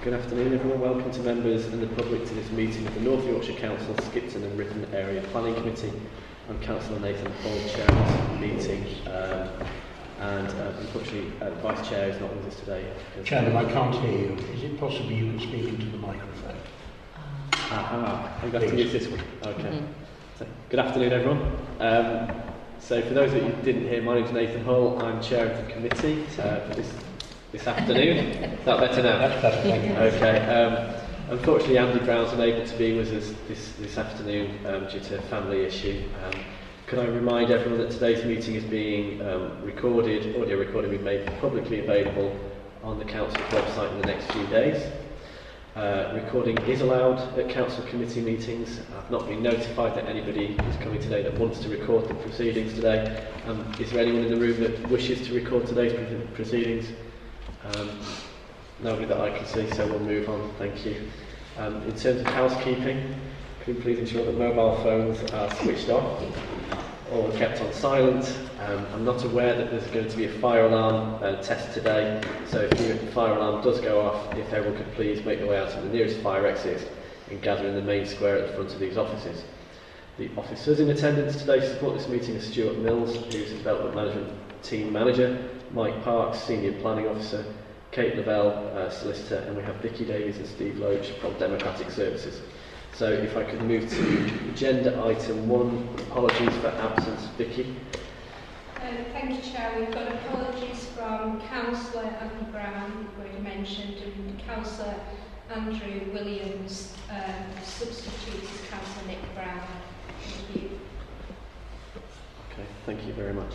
Good afternoon everyone, welcome to members and the public to this meeting of the North Yorkshire Council, Skipton and Ripon Area Planning Committee. I'm Councillor Nathan Hall, Chair of this meeting, and unfortunately the Vice Chair is not with us today. Chairman, I can't hear you. Is it possible you can speak into the microphone? I'm going to use this one. Okay. So, good afternoon everyone. So for those that you didn't hear, my name is Nathan Hull. I'm Chair of the committee for this afternoon. Is that better now? That's better, thank you. Okay. Unfortunately, Andy Brown's unable to be with us this afternoon due to a family issue. Could I remind everyone that today's meeting is being recorded, audio recording will be made publicly available on the Council's website in the next few days. Recording is allowed at Council Committee meetings. I've not been notified that anybody is coming today that wants to record the proceedings today. Is there anyone in the room that wishes to record today's proceedings? Nobody that I can see, so we'll move on. Thank you. In terms of housekeeping, can you please ensure that mobile phones are switched off or kept on silent? I'm not aware that there's going to be a fire alarm test today, so if the fire alarm does go off, if everyone could please make their way out to the nearest fire exit and gather in the main square at the front of these offices. The officers in attendance today to support this meeting are Stuart Mills, who's the Development Management Team Manager, Mike Parks, Senior Planning Officer, Kate Lavelle, Solicitor, and we have Vicky Davies and Steve Loach from Democratic Services. So if I could move to agenda item 1, apologies for absence. Vicky. Thank you, Chair. We've got apologies from Councillor Andy Brown, who already mentioned, and Councillor Andrew Williams substitutes Councillor Nick Brown. Thank you. Okay, thank you very much.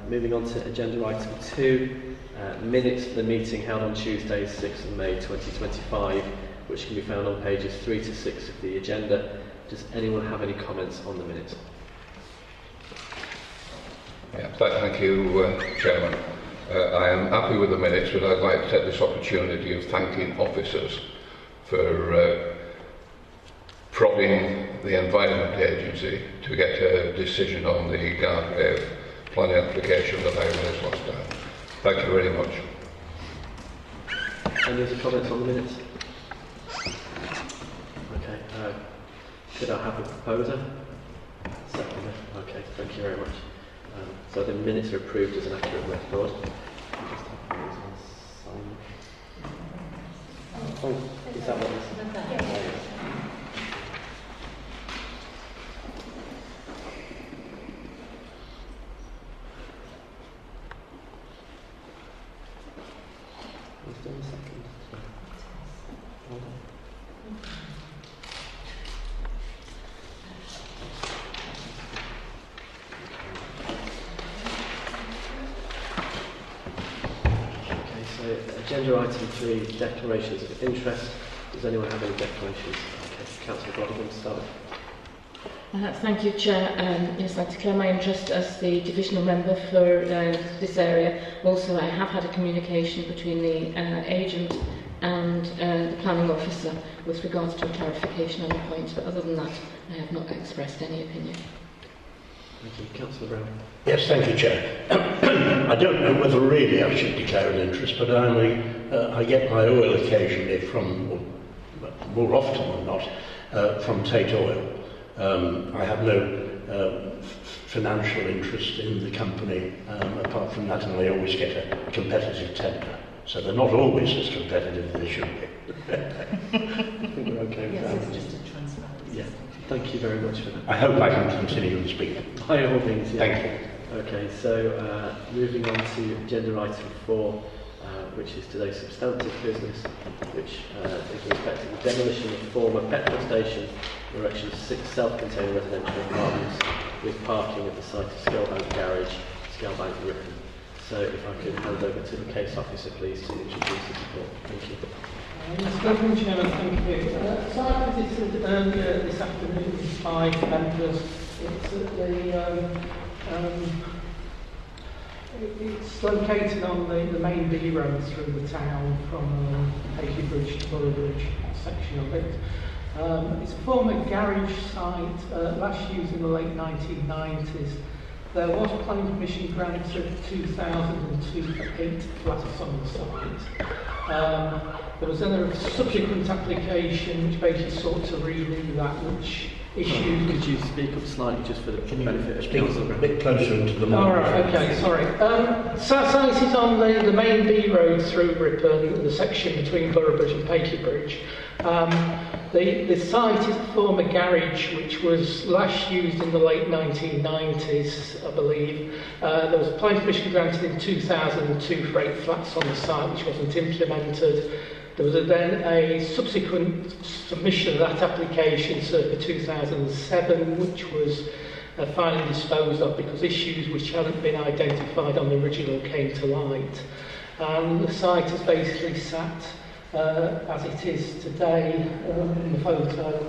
Moving on to agenda item 2, minutes for the meeting held on Tuesday, 6th of May 2025, which can be found on pages 3 to 6 of the agenda. Does anyone have any comments on the minutes? Yeah, thank you, Chairman. I am happy with the minutes, but I'd like to take this opportunity of thanking officers for prodding the Environment Agency to get a decision on the guardrail planning application that I raised last time. Thank you very much. Any other comments on the minutes? Okay, could I have a proposer? Second. Okay, thank you very much. So the minutes are approved as an accurate record. Oh, is that what this is? Agenda item 3, declarations of interest. Does anyone have any declarations? Okay, Councillor Brodigan to start with. Thank you, Chair. Yes, I'd like to declare my interest as the divisional member for this area. Also, I have had a communication between the agent and the planning officer with regards to a clarification on the point, but other than that, I have not expressed any opinion. Thank you. Councillor Brown. Yes, thank you, Chair. I don't know whether really I should declare an interest, but I get my oil occasionally from, or more often than not, from Tate Oil. I have no financial interest in the company apart from that, and I always get a competitive tender. So they're not always as competitive as they should be. I think we're okay with that. Yes, it's just a transparency. Yeah. Thank you very much for that. I hope I can continue to speak. By all means, yeah. Thank you. Okay, so moving on to agenda item 4, which is today's substantive business, which is respecting the demolition of former petrol station, erection of 6 self-contained residential apartments with parking at the site of Scalebank Garage, Scalebank Ripon. So if I could hand over to the case officer, please, to introduce the report. Thank you. Mr. Chairman, thank you. So I visited earlier this afternoon with 5 members. It's at it's located on the main B road through the town from Paisley Bridge to Borough Bridge, that section of it. It's a former garage site, last used in the late 1990s. There was planning permission granted 2002 for 8 flats on the site. There was then a subsequent application which basically sought to redo that, which issued... Could you speak up slightly just for the benefit of Speak council? a bit closer into the All microphone. right, okay, sorry. Site is on the main B road through Ripon, the section between Boroughbridge and Pakey Bridge. The site is a former garage which was last used in the late 1990s, I believe. There was a planning permission granted in 2002 for 8 flats on the site which wasn't implemented. There was then a subsequent submission of that application circa 2007 which was finally disposed of because issues which hadn't been identified on the original came to light. And the site has basically sat as it is today in the photo,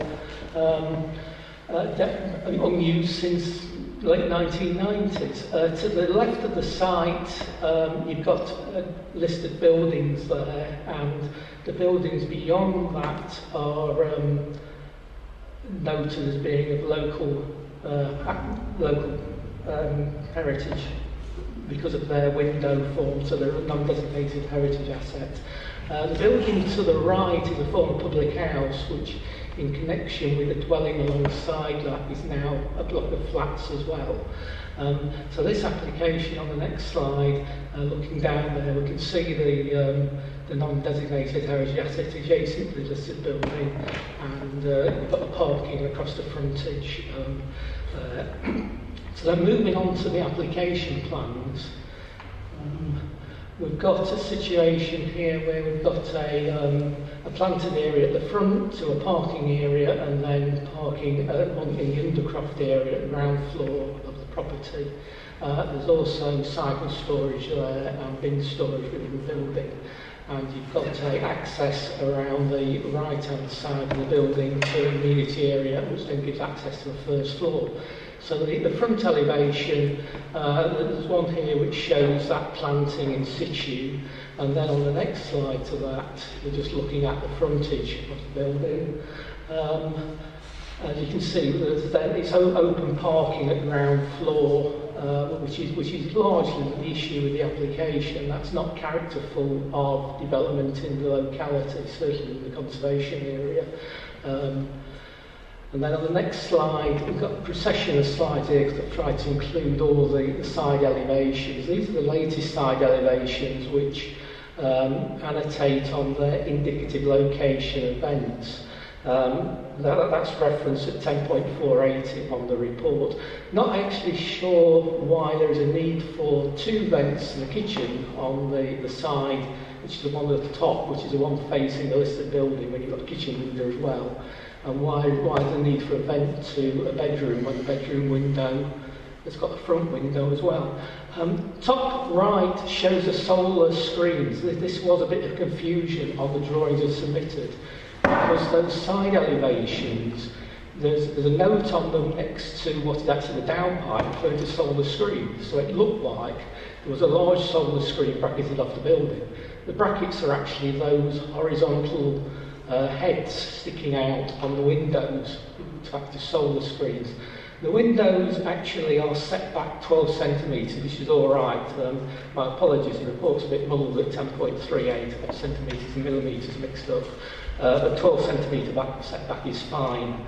unused since late 1990s. To the left of the site, you've got listed buildings there, and the buildings beyond that are noted as being of local heritage because of their window form, so they're a non-designated heritage asset. The building to the right is a former public house, which in connection with a dwelling alongside that is now a block of flats as well. So this application on the next slide, looking down there, we can see the non-designated heritage asset adjacent to the listed building, and we've got the parking across the frontage. So then moving on to the application plans. We've got a situation here where we've got a planted area at the front to a parking area and then parking in the undercroft area at the ground floor of the property. There's also cycle storage there and bin storage within the building. And you've got access around the right-hand side of the building to an amenity area, which then gives access to the first floor. So the front elevation, there's one here which shows that planting in situ, and then on the next slide to that, we're just looking at the frontage of the building. As you can see, it's open parking at ground floor, which is largely the issue with the application. That's not characterful of development in the locality, certainly in the conservation area. And then on the next slide, we've got a procession of slides here that try to include all the side elevations. These are the latest side elevations which annotate on the indicative location of vents. That's referenced at 10.480 on the report. Not actually sure why there is a need for 2 vents in the kitchen on the side, which is the one at the top, which is the one facing the listed building when you've got a kitchen window as well. And why is the need for a vent to a bedroom when the bedroom window has got a front window as well? Top right shows the solar screens. This was a bit of confusion on the drawings as submitted, because those side elevations, there's a note on them next to what is actually the downpipe referring to solar screens. So it looked like there was a large solar screen bracketed off the building. The brackets are actually those horizontal heads sticking out on the windows, in fact the solar screens. The windows actually are set back 12 centimetres, which is all right. My apologies, the report's a bit muddled at 10.38, centimetres and millimetres mixed up. But 12 centimetre setback is fine.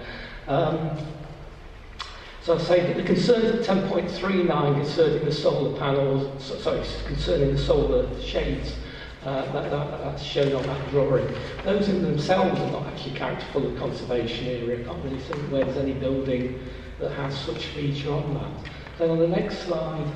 So I say that the concerns at 10.39 concerning the solar panels, concerning the solar shades, that's shown on that drawing. Those in themselves are not actually characterful of conservation area. I can't really think where there's any building that has such feature on that. Then on the next slide,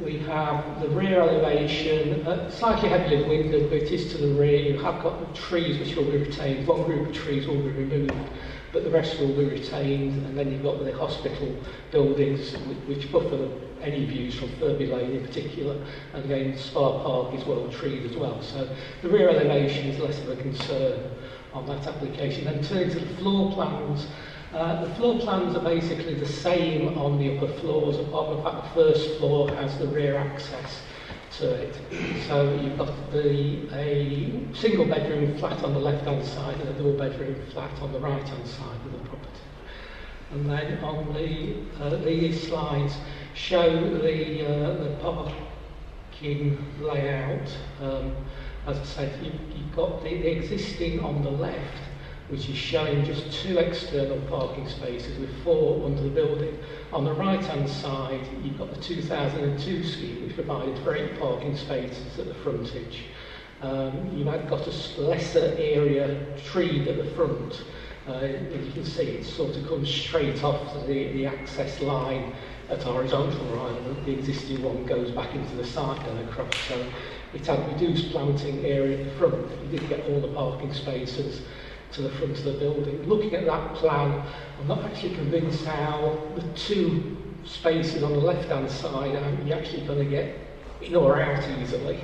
we have the rear elevation, slightly heavily windowed, but it is to the rear. You have got the trees which will be retained. One group of trees will be removed, but the rest will be retained. And then you've got the hospital buildings which buffer any views from Furby Lane in particular. And again, Spa Park is well treed as well. So the rear elevation is less of a concern on that application. Then turning to the floor plans. The floor plans are basically the same on the upper floors, apart from the fact the first floor has the rear access to it. So you've got a single bedroom flat on the left-hand side and a double bedroom flat on the right-hand side of the property. And then on these slides show the parking layout. as I said, you've got the existing on the left, which is showing just 2 external parking spaces with 4 under the building. On the right-hand side, you've got the 2002 scheme, which provided for 8 parking spaces at the frontage. You've got a lesser area treed at the front. As you can see, it sort of comes straight off the access line at horizontal line, and the existing one goes back into the side and across. So it had reduced planting area at the front. You did get all the parking spaces to the front of the building. Looking at that plan, I'm not actually convinced how the 2 spaces on the left-hand side, you're actually going to get in or out easily,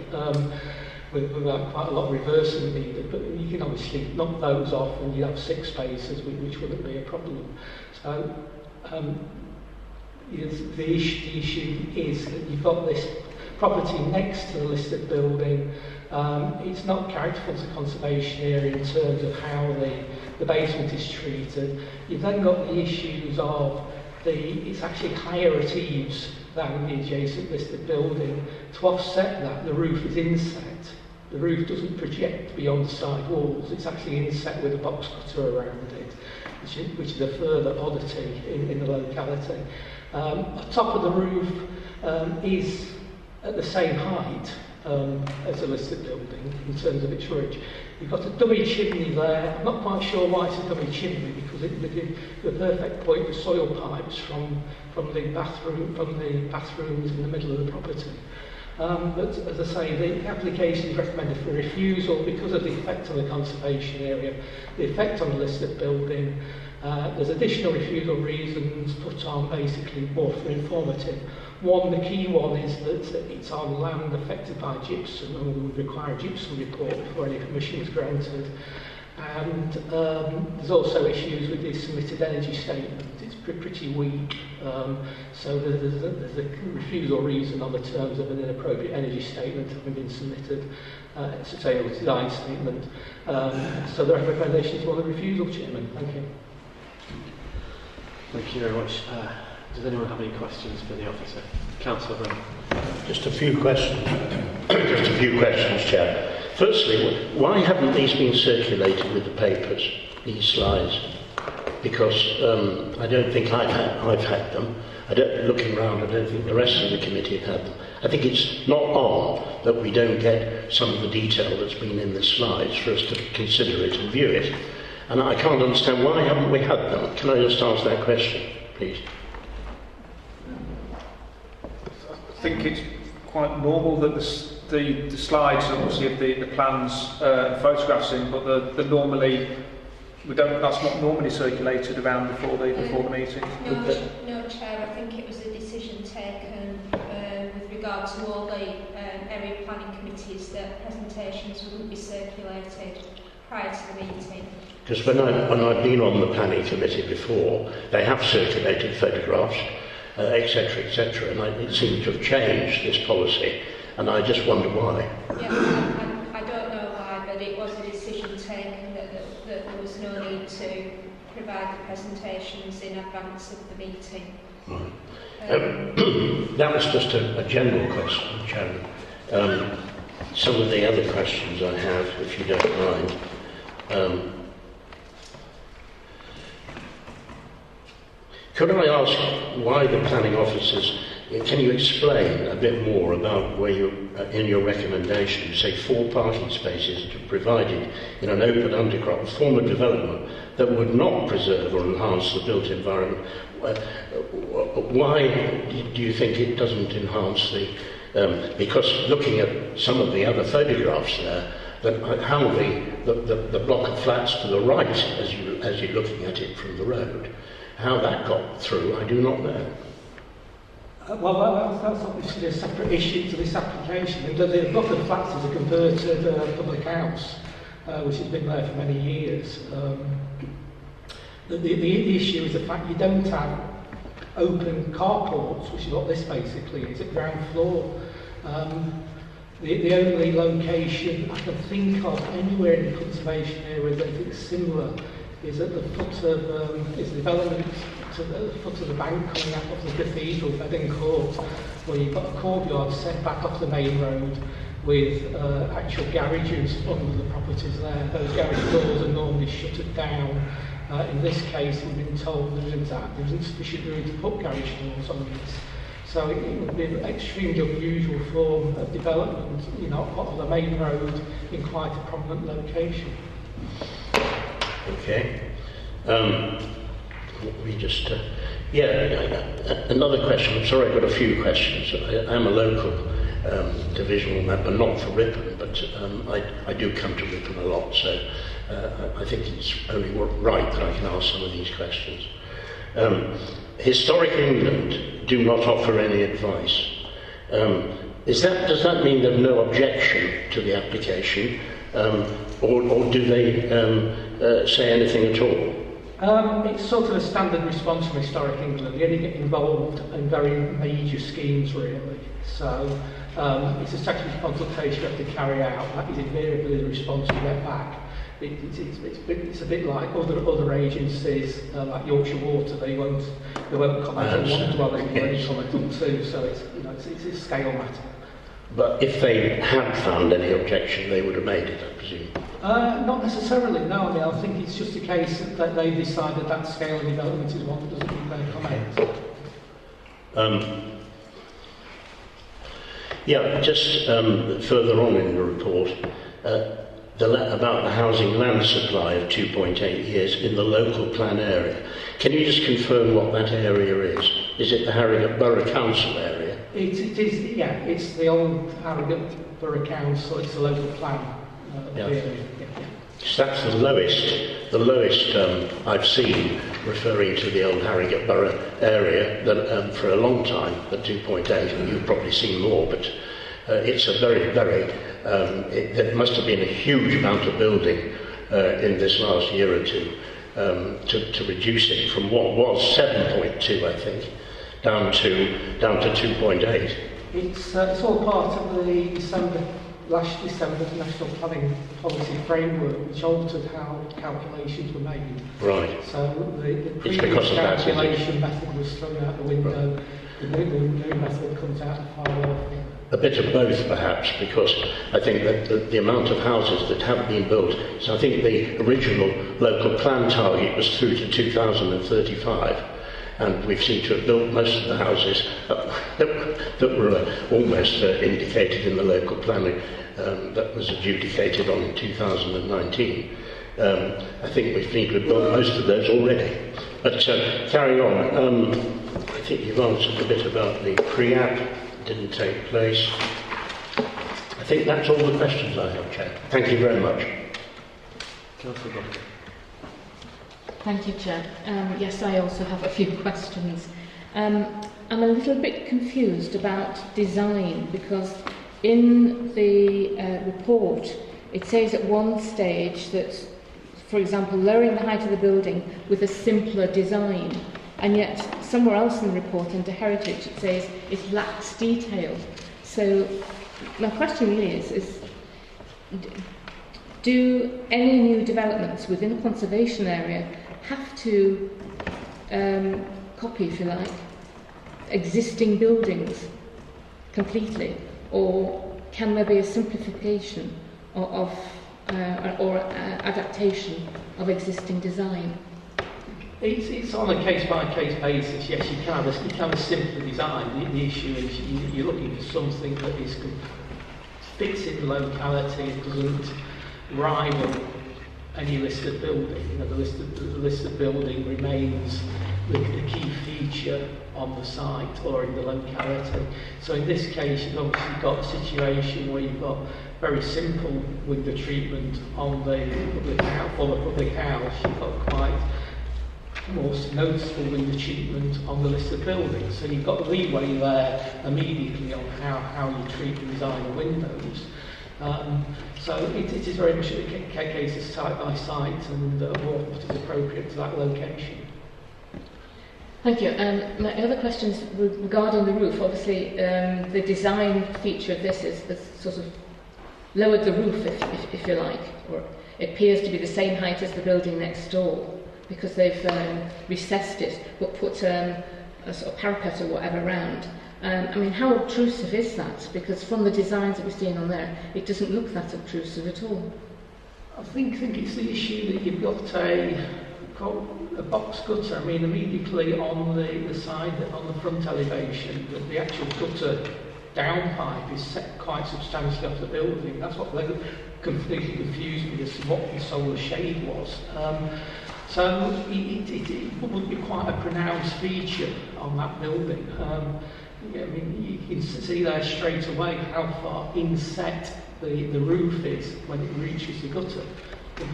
without quite a lot of reversing needed. But you can obviously knock those off and you'd have 6 spaces, which wouldn't be a problem. So the issue is that you've got this property next to the listed building. It's not characterful to conservation area in terms of how the basement is treated. You've then got the issues of it's actually higher at eaves than the adjacent listed building. To offset that, the roof is inset. The roof doesn't project beyond side walls. It's actually inset with a box cutter around it, which is a further oddity in the locality. The top of the roof is at the same height as a listed building in terms of its ridge. You've got a dummy chimney there. I'm not quite sure why it's a dummy chimney, because it would be the perfect point for soil pipes from the bathrooms in the middle of the property. But as I say, the application is recommended for refusal because of the effect on the conservation area, the effect on the listed building. There's additional refusal reasons put on, basically more for informative. One, the key one, is that it's on land affected by gypsum, and we would require a gypsum report before any permission is granted. And there's also issues with the submitted energy statement. It's pretty weak, so there's a refusal reason on the terms of an inappropriate energy statement having been submitted, say a design statement. So the recommendation is one of refusal, Chairman. Thank you. Thank you very much. Does anyone have any questions for the officer? Councillor Brown. Just a few questions. Just a few questions, Chair. Firstly, why haven't these been circulated with the papers, these slides? Because I don't think I've had them. Looking around, I don't think the rest of the committee have had them. I think it's not on that we don't get some of the detail that's been in the slides for us to consider it and view it. And I can't understand why haven't we had them. Can I just answer that question, please? I think it's quite normal that the slides obviously have the plans and photographs in, but the normally that's not normally circulated around before the meeting. No, Chair. I think it was a decision taken with regard to all the area planning committees that presentations wouldn't be circulated prior to the meeting. Because when I've been on the planning committee before, they have circulated photographs, etc., and it seems to have changed this policy, and I just wonder why. Yeah, I don't know why, but it was a decision taken that there was no need to provide the presentations in advance of the meeting. Right. That was just a general question, Chairman. Some of the other questions I have, if you don't mind. Could I ask why the planning officers, can you explain a bit more about where in your recommendation, you say 4 parking spaces to be provided in an open undercrop form of development that would not preserve or enhance the built environment? Why do you think it doesn't enhance the... because looking at some of the other photographs there, how the block of flats to the right, as you're looking at it from the road, how that got through, I do not know. Well, that's obviously a separate issue to this application. The block of flats is a converted public house, which has been there for many years. The issue is the fact you don't have open carports, which is what this basically is, at ground floor. The only location I can think of anywhere in the conservation area that is similar is at the foot of is development to the foot of the bank coming out of the cathedral, Bedding Court, where you've got a courtyard set back off the main road, with actual garages under the properties there. Those garage doors are normally shuttered down. In this case, we've been told there isn't sufficient room to put garage doors on this. So it would be an extremely unusual form of development, you know, on the main road in quite a prominent location. Okay. Let me just... another question. I'm sorry, I've got a few questions. I'm a local divisional member, not for Ripon, but I do come to Ripon a lot, so I think it's only right that I can ask some of these questions. Historic England do not offer any advice. Does that mean there's no objection to the application, or do they say anything at all? It's sort of a standard response from Historic England. They only get involved in very major schemes, really. So it's a statutory consultation you have to carry out. That is invariably the response you get back. It's a bit like other agencies, like Yorkshire Water. They won't comment on one dwelling, they only comment on two. So it's a scale matter. But if they had found any objection, they would have made it, I presume. Not necessarily, no. I mean, I think it's just a case that they decided that scale of development is one that doesn't need their comment. Just further on in the report, about the housing land supply of 2.8 years in the local plan area. Can you just confirm what that area is? Is it the Harrogate Borough Council area? It is, yeah. It's the old Harrogate Borough Council. It's the local plan area. So that's the lowest I've seen referring to the old Harrogate Borough area that, for a long time, at 2.8, and you've probably seen more, but it's a very, there must have been a huge amount of building in this last year or two to reduce it from what was 7.2, I think, down to 2.8. It's all part of the last December's National Planning Policy Framework, which altered how calculations were made. Right. So the previous calculation method was thrown out the window. The new method comes out far off. A bit of both, perhaps, because I think that the amount of houses that have been built, so I think the original local plan target was through to 2035, and we've seemed to have built most of the houses that were almost indicated in the local planning that was adjudicated on in 2019. I think we've seemed to have built most of those already. But carrying on, I think you've answered a bit about the pre-app. Didn't take place. I think that's all the questions I have, Chair. Thank you very much. Thank you, Chair. Yes, I also have a few questions. I'm a little bit confused about design, because in the report it says at one stage that, for example, lowering the height of the building with a simpler design, and yet somewhere else in the report under heritage it says it lacks detail. So my question really is do any new developments within a conservation area have to copy, if you like, existing buildings completely, or can there be a simplification or adaptation of existing design? It's on a case-by-case basis. Yes, you can have a simpler design. The issue is you're looking for something that fits in the locality, it doesn't rival any listed building. You know, the listed building remains the key feature on the site or in the locality. So in this case, you've obviously got a situation where you've got very simple window treatment on the public house. You've got quite more noticeable window treatment on the listed buildings. So you've got leeway there immediately on how you treat the design of windows. So it is very much a case of site by site and what is appropriate to that location. Thank you. My other questions regarding the roof. Obviously, the design feature of this is sort of lowered the roof, if you like, or it appears to be the same height as the building next door, because they've recessed it, but put a sort of parapet or whatever around. I mean, how obtrusive is that? Because from the designs that we're seeing on there, it doesn't look that obtrusive at all. I think it's the issue that you've got a box gutter. I mean, immediately on the side, on the front elevation, the actual gutter downpipe is set quite substantially off the building. That's what completely confused me as to what the solar shade was. So it would be quite a pronounced feature on that building. I mean, you can see there straight away how far inset the roof is when it reaches the gutter,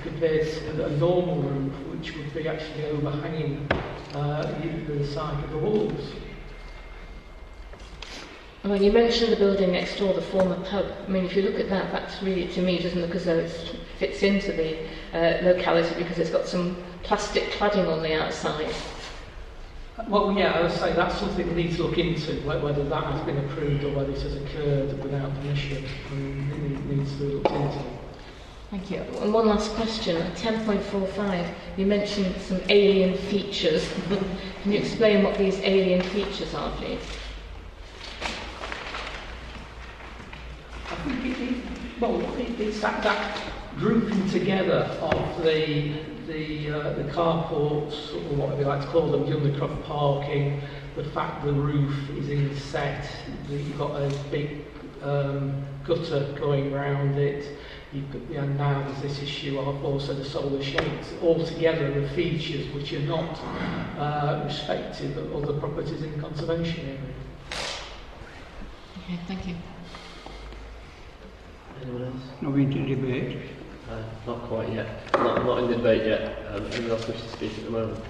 compared to a normal roof, which would be actually overhanging the side of the walls. Well, you mentioned the building next door, the former pub. I mean, if you look at that, that's really, to me, doesn't look as though it fits into the locality, because it's got some plastic cladding on the outside. Well, yeah, I would say that's something we need to look into, whether that has been approved or whether it has occurred without permission. It needs to be looked into. Thank you. And one last question. At 10.45, you mentioned some alien features. Can you explain what these alien features are, please? I think it's that grouping together of the carports, or whatever you like to call them, the undercroft parking, the fact the roof is inset, you've got a big gutter going round it, and now there's this issue of also the solar shades. Altogether, the features which are not respected of other properties in the conservation area. Okay, thank you. Anyone else? Are we into debate? Not quite yet. Not in the debate yet. Anyone else wish to speak at the moment?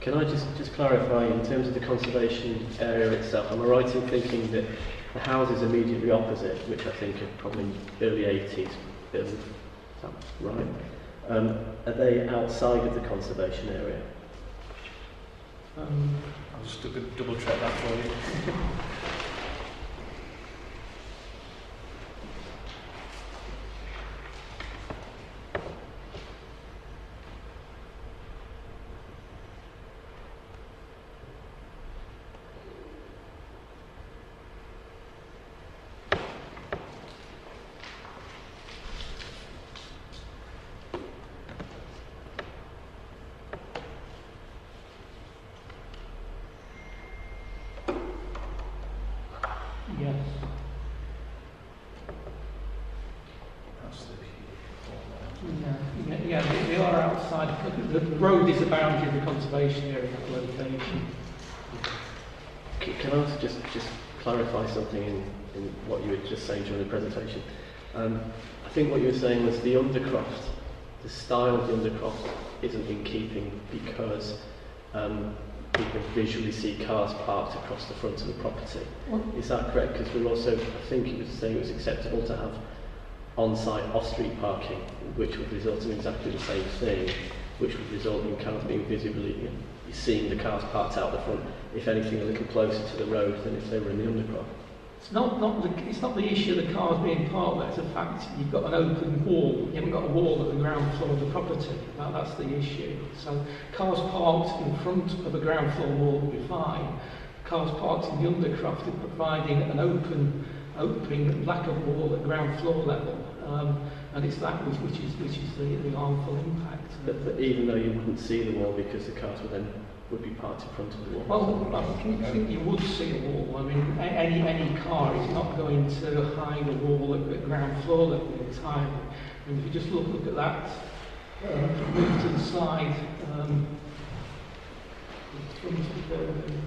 Can I just clarify, in terms of the conservation area itself, am I right in thinking that the houses immediately opposite, which I think are probably early 80s build, is that right? Are they outside of the conservation area? I'll just double check that for you. Yes. Yeah, they are outside. The road is the boundary of the conservation area, that location. Can I also just clarify something in what you were just saying during the presentation? I think what you were saying was the undercroft, the style of the undercroft isn't in keeping because people visually see cars parked across the front of the property. Is that correct? Because we're also, I think you were saying it was acceptable to have on-site off-street parking, which would result in exactly the same thing, which would result in cars being visibly, you're seeing the cars parked out the front, if anything, a little closer to the road than if they were in the undercroft. It's not the issue of the cars being parked there, it's the fact you've got an open wall, you haven't got a wall at the ground floor of the property. That's the issue. So cars parked in front of a ground floor wall will be fine. Cars parked in the undercroft are providing an opening lack of wall at ground floor level, and it's that which is the harmful impact. But even though you wouldn't see the wall because the cars would be parked in front of the wall? Well, I think you would see a wall. I mean, any car is not going to hide a wall at ground floor level entirely. I mean, if you just look at that, move to the side, the front of the building.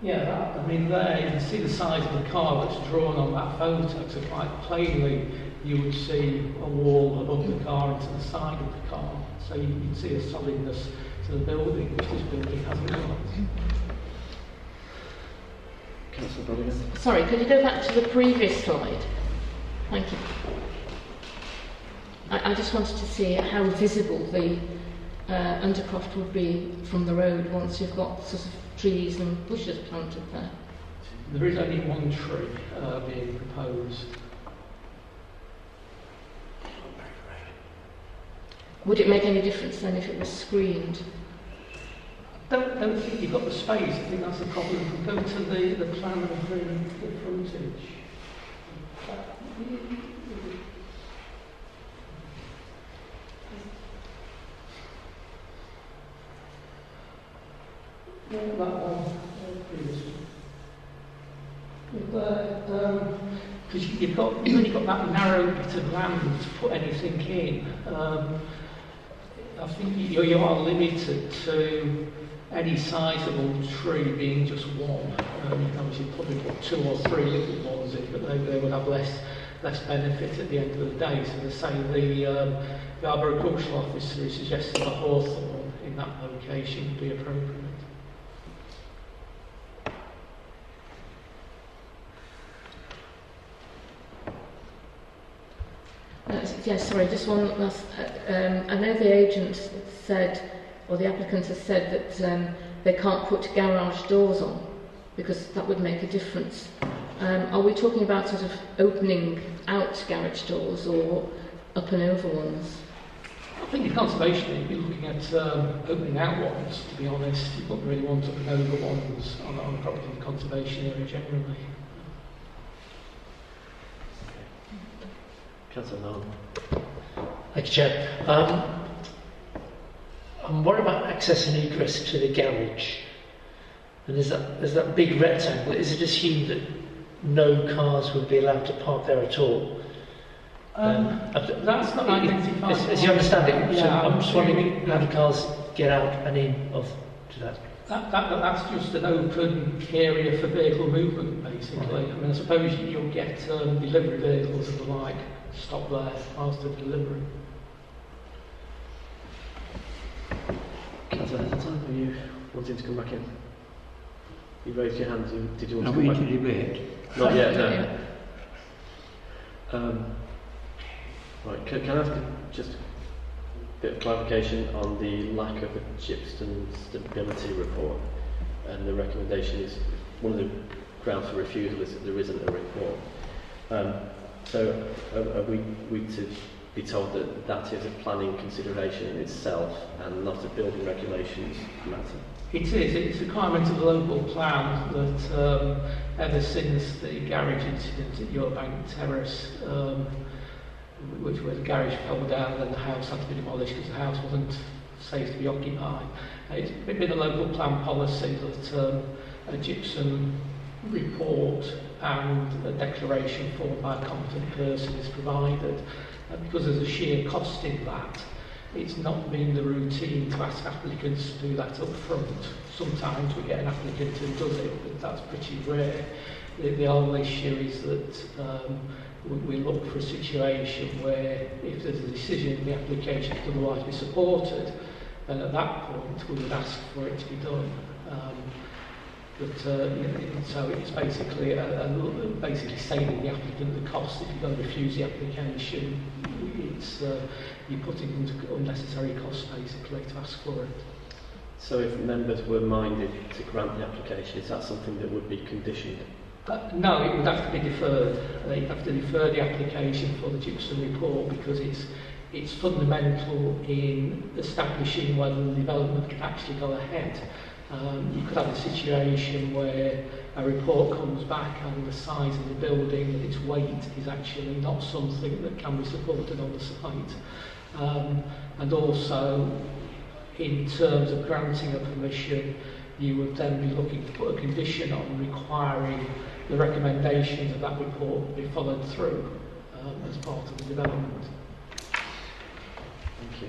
Yeah, I mean, there you can see the size of the car that's drawn on that photo, so quite plainly you would see a wall above the car and to the side of the car. So you'd see a solidness to the building, which this building hasn't got. Councillor Brodigan. Sorry, could you go back to the previous slide? Thank you. I just wanted to see how visible the undercroft would be from the road once you've got sort of trees and bushes planted there. There is only one tree being proposed. Would it make any difference then if it was screened? don't think you've got the space. I think that's the problem. If we go to the plan of the frontage. Yeah, that one. Because you've only got that narrow bit of land to put anything in. I think you are limited to any sizable tree being just one. Obviously, probably put 2 or 3 little ones in, but they would have less benefit at the end of the day. So they say the arboricultural officer is suggesting a hawthorn in that location would be appropriate. Yes, sorry, just one last. I know the agent said, or the applicant has said that they can't put garage doors on because that would make a difference. Are we talking about sort of opening out garage doors or up and over ones? I think in conservation you'd be looking at opening out ones, to be honest. You wouldn't really want up and over ones on a property in the conservation area generally. Councillor Nolan. Thank you, Chair. I'm worried about access and egress to the garage. And there's that big rectangle. Is it assumed that no cars would be allowed to park there at all? That's not identified. As you understand it, so Yeah, I'm just wondering how do cars get out and in to that? That's just an open area for vehicle movement, basically. I mean, I suppose you'll get delivery vehicles and the like stop there whilst they're delivering. Councillor Heatherton, are you wanting to come back in? You raised your hand. Did you want Are to we come to back in? debate? Not yet, no. Right, can I ask just a bit of clarification on the lack of a Skipton stability report? And the recommendation is, one of the grounds for refusal is that there isn't a report. So are we to be told that that is a planning consideration in itself and not a building regulations matter? It is. It's a requirement of the local plan that ever since the garage incident at Yorbank Terrace, which where the garage fell down and then the house had to be demolished because the house wasn't safe to be occupied. It's been a local plan policy that a gypsum report and a declaration formed by a competent person is provided. Because there's a sheer cost in that, it's not been the routine to ask applicants to do that up front. Sometimes we get an applicant who does it, but that's pretty rare. The whole issue is that we look for a situation where if there's a decision in the application to otherwise be supported, then at that point we would ask for it to be done. So it's basically basically saving the applicant the cost. If you're going to refuse the application, it's you're putting into unnecessary costs basically to ask for it. So if members were minded to grant the application, is that something that would be conditioned? No, it would have to be deferred. You'd have to defer the application for the gypsum report because it's fundamental in establishing whether the development can actually go ahead. You could have a situation where a report comes back and the size of the building and its weight is actually not something that can be supported on the site. And also, in terms of granting a permission, you would then be looking to put a condition on requiring the recommendations of that report be followed through as part of the development. Thank you.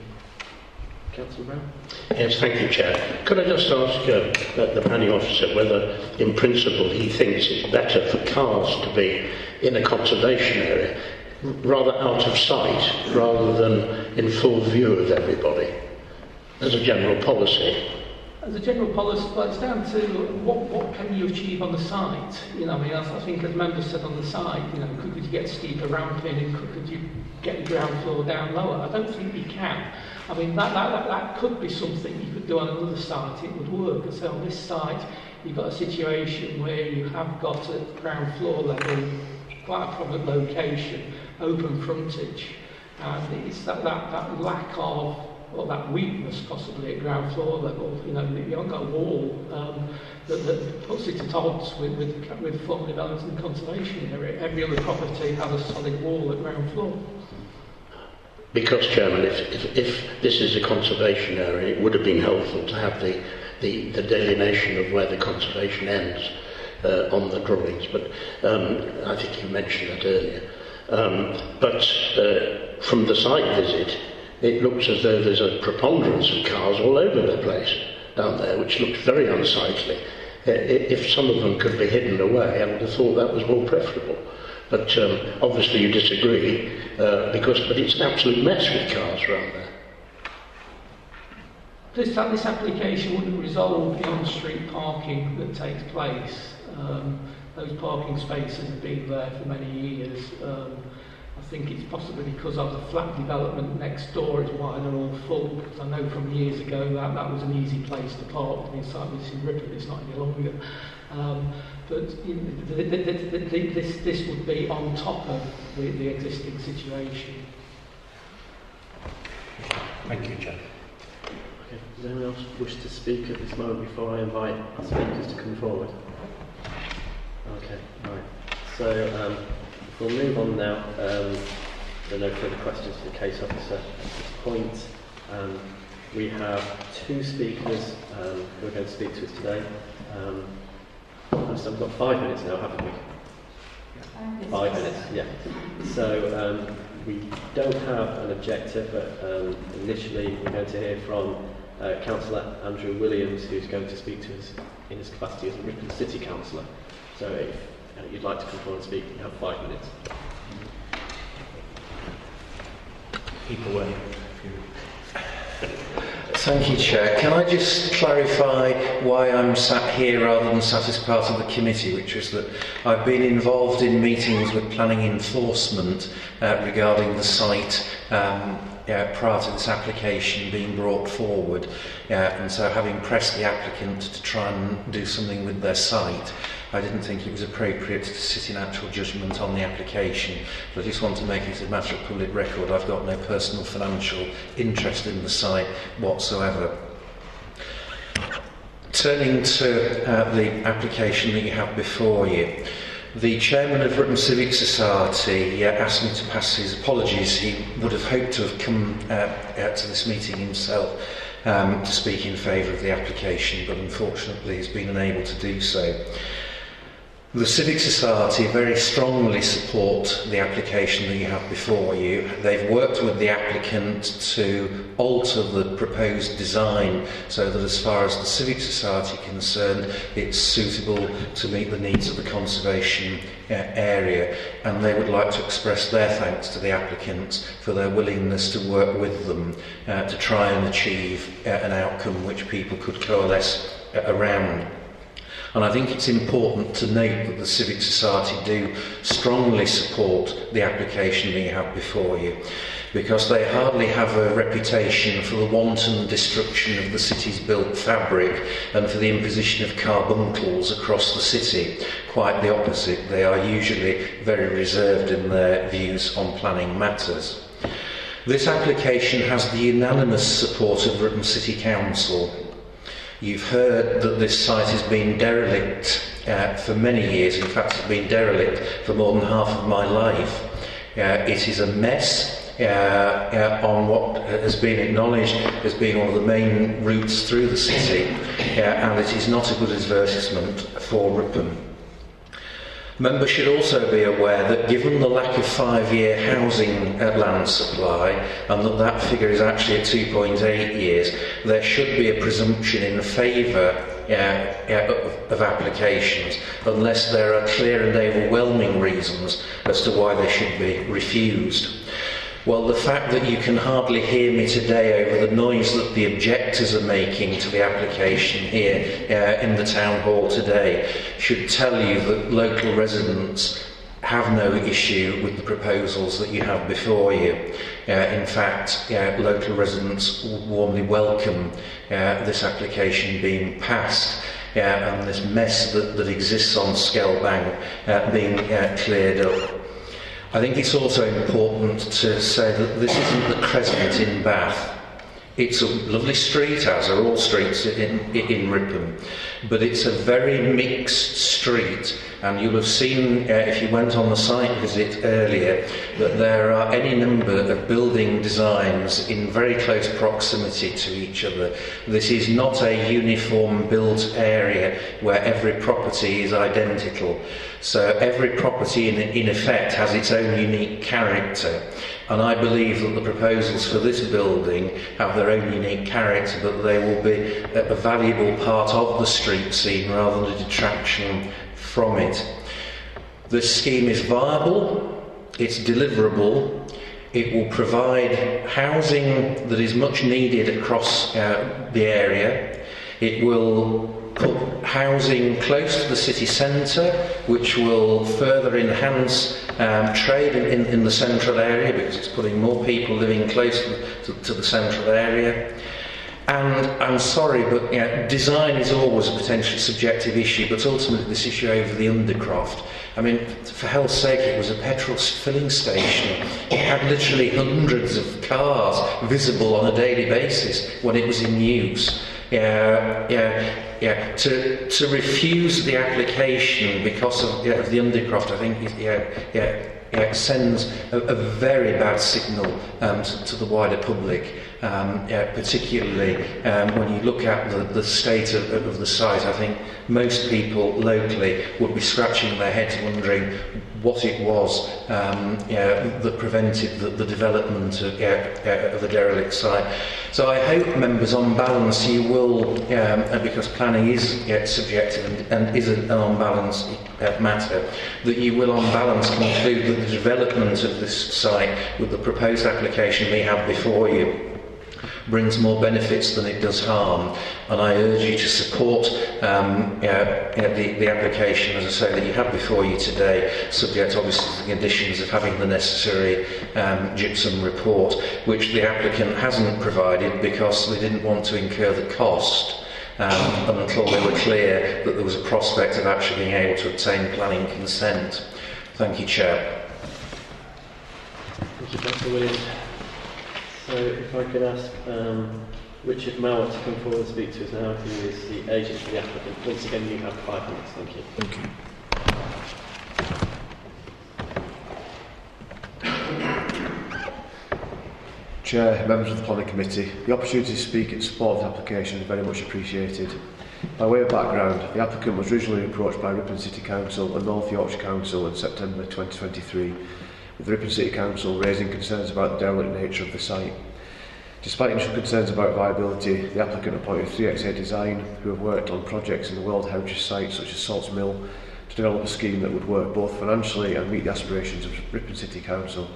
Councillor Brown? Yes, thank you, Chair. Could I just ask the planning officer whether, in principle, he thinks it's better for cars to be in a conservation area, rather out of sight, rather than in full view of everybody, as a general policy? As a general policy, well, it's down to what can you achieve on the site. You know, I mean, I think as members said on the site, you know, could you get a steeper ramp in and could you get the ground floor down lower? I don't think you can. I mean, that could be something you could do on another site. It would work. And so on this site, you've got a situation where you have got at ground floor level, quite a prominent location, open frontage, and it's that lack of or that weakness possibly at ground floor level. You know, you haven't got a wall that puts it at odds with formal development and conservation area. Every other property has a solid wall at ground floor. Because, Chairman, if this is a conservation area, it would have been helpful to have the delineation of where the conservation ends on the drawings, but I think you mentioned that earlier. But from the site visit, it looks as though there's a preponderance of cars all over the place down there, which looks very unsightly. If some of them could be hidden away, I would have thought that was more preferable. But obviously you disagree, but it's an absolute mess with cars around there. This application wouldn't resolve the on-street parking that takes place. Those parking spaces have been there for many years. I think it's possibly because of the flat development next door is why they're all full, because I know from years ago that was an easy place to park. It's in Ripon, it's not any longer. But you know, this would be on top of the existing situation. Thank you, Chair. Okay. Does anyone else wish to speak at this moment before I invite our speakers to come forward? Okay, right. So we'll move on now. There are no further questions to the case officer at this point. We have two speakers who are going to speak to us today. So we've got 5 minutes now, haven't we? 5 minutes, yeah. So we don't have an objector, but initially we're going to hear from Councillor Andrew Williams, who's going to speak to us in his capacity as a Ripon City Councillor. So if you'd like to come forward and speak, you have 5 minutes. Keep away. Thank you, Chair. Can I just clarify why I'm sat here rather than sat as part of the committee, which is that I've been involved in meetings with planning enforcement regarding the site prior to this application being brought forward, and so having pressed the applicant to try and do something with their site, I didn't think it was appropriate to sit in actual judgment on the application. But I just want to make it a matter of public record. I've got no personal financial interest in the site whatsoever. Turning to the application that you have before you, the chairman of Ripon Civic Society asked me to pass his apologies. He would have hoped to have come to this meeting himself to speak in favour of the application, but unfortunately he's been unable to do so. The Civic Society very strongly support the application that you have before you. They've worked with the applicant to alter the proposed design so that as far as the Civic Society is concerned, it's suitable to meet the needs of the conservation area, and they would like to express their thanks to the applicants for their willingness to work with them to try and achieve an outcome which people could coalesce around. And I think it's important to note that the Civic Society do strongly support the application that you have before you, because they hardly have a reputation for the wanton destruction of the city's built fabric and for the imposition of carbuncles across the city. Quite the opposite. They are usually very reserved in their views on planning matters. This application has the unanimous support of Ripon City Council. You've heard that this site has been derelict for many years. In fact, it's been derelict for more than half of my life. It is a mess on what has been acknowledged as being one of the main routes through the city, and it is not a good advertisement for Ripon. Members should also be aware that given the lack of 5-year housing land supply, and that figure is actually at 2.8 years, there should be a presumption in favour of applications unless there are clear and overwhelming reasons as to why they should be refused. Well, the fact that you can hardly hear me today over the noise that the objectors are making to the application here in the town hall today should tell you that local residents have no issue with the proposals that you have before you. In fact, local residents warmly welcome this application being passed and this mess that exists on Skelbank being cleared up. I think it's also important to say that this isn't the Crescent in Bath. It's a lovely street, as are all streets in Ripon, but it's a very mixed street, and you'll have seen, if you went on the site visit earlier, that there are any number of building designs in very close proximity to each other. This is not a uniform built area where every property is identical. So every property in effect has its own unique character. And I believe that the proposals for this building have their own unique character, but they will be a valuable part of the street scene rather than a detraction from it. The scheme is viable, it's deliverable, it will provide housing that is much needed across the area, it will put housing close to the city centre, which will further enhance trade in the central area, because it's putting more people living close to the central area. And I'm sorry, but design is always a potentially subjective issue, but ultimately this issue over the undercroft. I mean, for hell's sake, it was a petrol filling station. It had literally hundreds of cars visible on a daily basis when it was in use. To refuse the application because of the undercroft, I think, sends a very bad signal to the wider public. Particularly when you look at the state of the site. I think most people locally would be scratching their heads wondering what it was that prevented the development of the derelict site. So I hope, members, on balance you will, because planning is subjective and is an on-balance matter, that you will on balance conclude that the development of this site with the proposed application we have before you brings more benefits than it does harm, and I urge you to support the application, as I say, that you have before you today, subject obviously to the conditions of having the necessary gypsum report, which the applicant hasn't provided because they didn't want to incur the cost until they were clear that there was a prospect of actually being able to obtain planning consent. Thank you, Chair. Thank you, Councillor Williams. So if I could ask Richard Mowat to come forward and speak to us now, who is the agent for the applicant. Once again, you have 5 minutes. Thank you. Thank you. Chair, members of the Planning Committee, the opportunity to speak in support of the application is very much appreciated. By way of background, the applicant was originally approached by Ripon City Council and North Yorkshire Council in September 2023, with the Ripon City Council raising concerns about the derelict nature of the site. Despite initial concerns about viability, the applicant appointed 3XA Design, who have worked on projects in the World Heritage sites such as Salts Mill, to develop a scheme that would work both financially and meet the aspirations of Ripon City Council.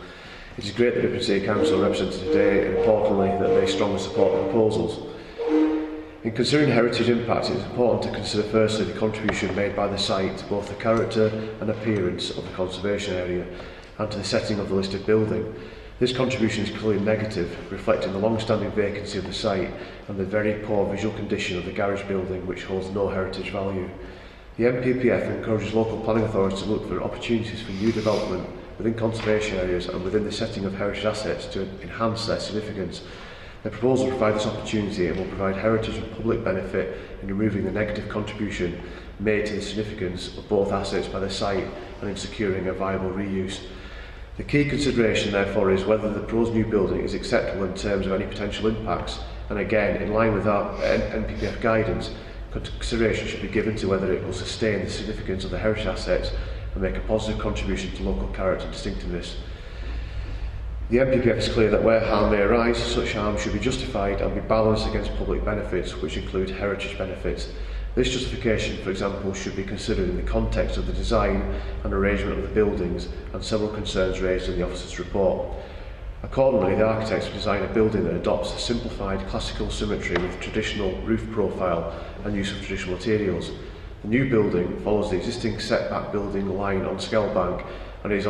It is great that Ripon City Council are represented today, and importantly that they strongly support the proposals. In considering heritage impact, it is important to consider firstly the contribution made by the site to both the character and appearance of the conservation area, and to the setting of the listed building. This contribution is clearly negative, reflecting the long-standing vacancy of the site and the very poor visual condition of the garage building, which holds no heritage value. The NPPF encourages local planning authorities to look for opportunities for new development within conservation areas and within the setting of heritage assets to enhance their significance. The proposal provides this opportunity and will provide heritage and public benefit in removing the negative contribution made to the significance of both assets by the site and in securing a viable reuse. The key consideration, therefore, is whether the proposed new building is acceptable in terms of any potential impacts, and again, in line with our NPPF guidance, consideration should be given to whether it will sustain the significance of the heritage assets and make a positive contribution to local character and distinctiveness. The NPPF is clear that where harm may arise, such harm should be justified and be balanced against public benefits, which include heritage benefits. This justification, for example, should be considered in the context of the design and arrangement of the buildings and several concerns raised in the officer's report. Accordingly, the architects have designed a building that adopts a simplified classical symmetry with traditional roof profile and use of traditional materials. The new building follows the existing setback building line on Skelbank and is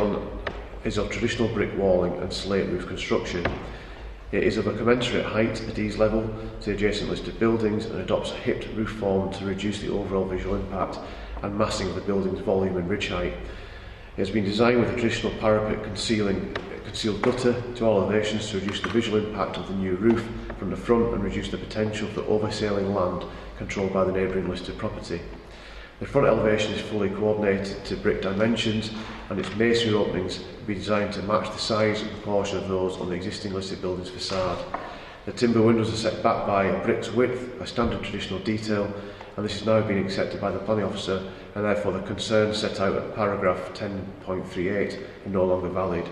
of traditional brick walling and slate roof construction. It is of a commensurate height at ease level to the adjacent listed buildings and adopts a hipped roof form to reduce the overall visual impact and massing of the building's volume and ridge height. It has been designed with a traditional parapet concealing concealed gutter to all elevations to reduce the visual impact of the new roof from the front and reduce the potential for oversailing land controlled by the neighbouring listed property. The front elevation is fully coordinated to brick dimensions, and its masonry openings will be designed to match the size and proportion of those on the existing listed building's facade. The timber windows are set back by a brick's width, a standard traditional detail, and this has now been accepted by the planning officer, and therefore the concerns set out at paragraph 10.38 are no longer valid.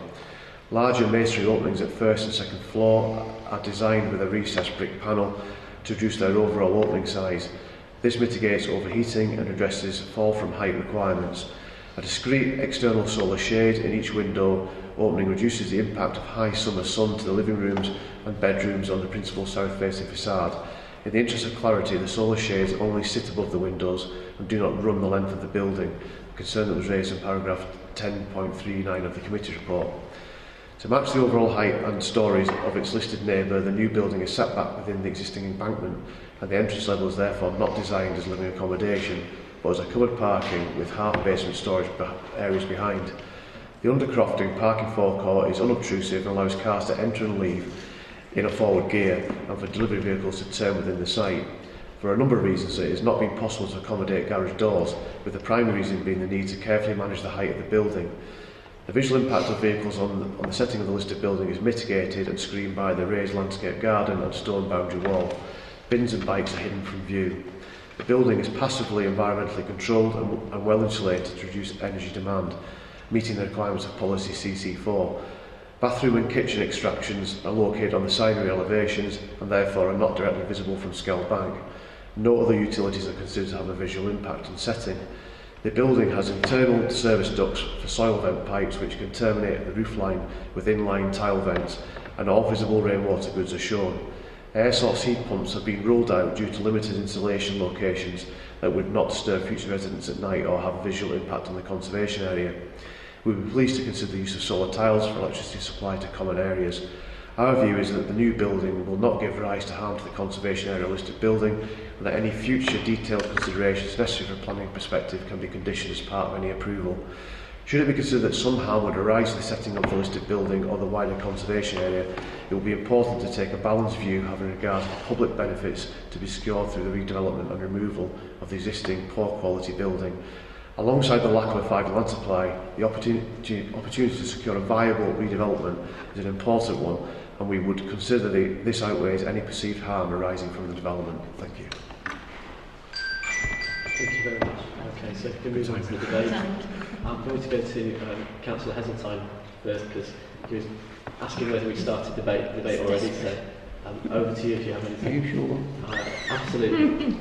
Larger masonry openings at first and second floor are designed with a recessed brick panel to reduce their overall opening size. This mitigates overheating and addresses fall from height requirements. A discrete external solar shade in each window opening reduces the impact of high summer sun to the living rooms and bedrooms on the principal south-facing facade. In the interest of clarity, the solar shades only sit above the windows and do not run the length of the building, a concern that was raised in paragraph 10.39 of the committee report. To match the overall height and stories of its listed neighbour, the new building is set back within the existing embankment, and the entrance level is therefore not designed as living accommodation, but as a covered parking with half-basement storage areas behind. The undercrofting parking forecourt is unobtrusive and allows cars to enter and leave in a forward gear, and for delivery vehicles to turn within the site. For a number of reasons, it has not been possible to accommodate garage doors, with the primary reason being the need to carefully manage the height of the building. The visual impact of vehicles on the setting of the listed building is mitigated and screened by the raised landscape garden and stone boundary wall. Bins and bikes are hidden from view. The building is passively environmentally controlled and well insulated to reduce energy demand, meeting the requirements of policy CC4. Bathroom and kitchen extractions are located on the siderear elevations and therefore are not directly visible from Skell Bank. No other utilities are considered to have a visual impact on setting. The building has internal service ducts for soil vent pipes which can terminate at the roofline with inline tile vents, and all visible rainwater goods are shown. Air source heat pumps have been ruled out due to limited installation locations that would not disturb future residents at night or have a visual impact on the conservation area. We would be pleased to consider the use of solar tiles for electricity supply to common areas. Our view is that the new building will not give rise to harm to the conservation area listed building, and that any future detailed considerations necessary from a planning perspective can be conditioned as part of any approval. Should it be considered that some harm would arise to the setting of the listed building or the wider conservation area, it will be important to take a balanced view having regard to the public benefits to be secured through the redevelopment and removal of the existing poor quality building. Alongside the lack of a 5-year land supply, the opportunity to secure a viable redevelopment is an important one, and we would consider this outweighs any perceived harm arising from the development. Thank you. Thank you very much. Okay, so if we can move on to the debate. I'm going to go to Councillor Heseltine first, because he was asking whether we started debate already, so over to you if you have anything. Are you sure? Absolutely.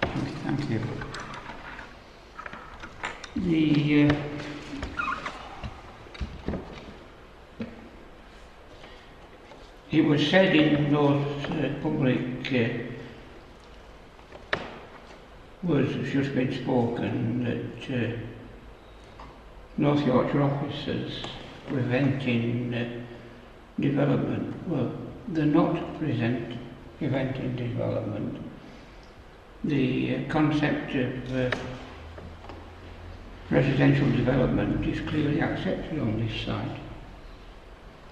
Okay, thank you. It was said in those public words that's just been spoken that North Yorkshire officers preventing development. Well, they're not preventing development. The concept of residential development is clearly accepted on this site.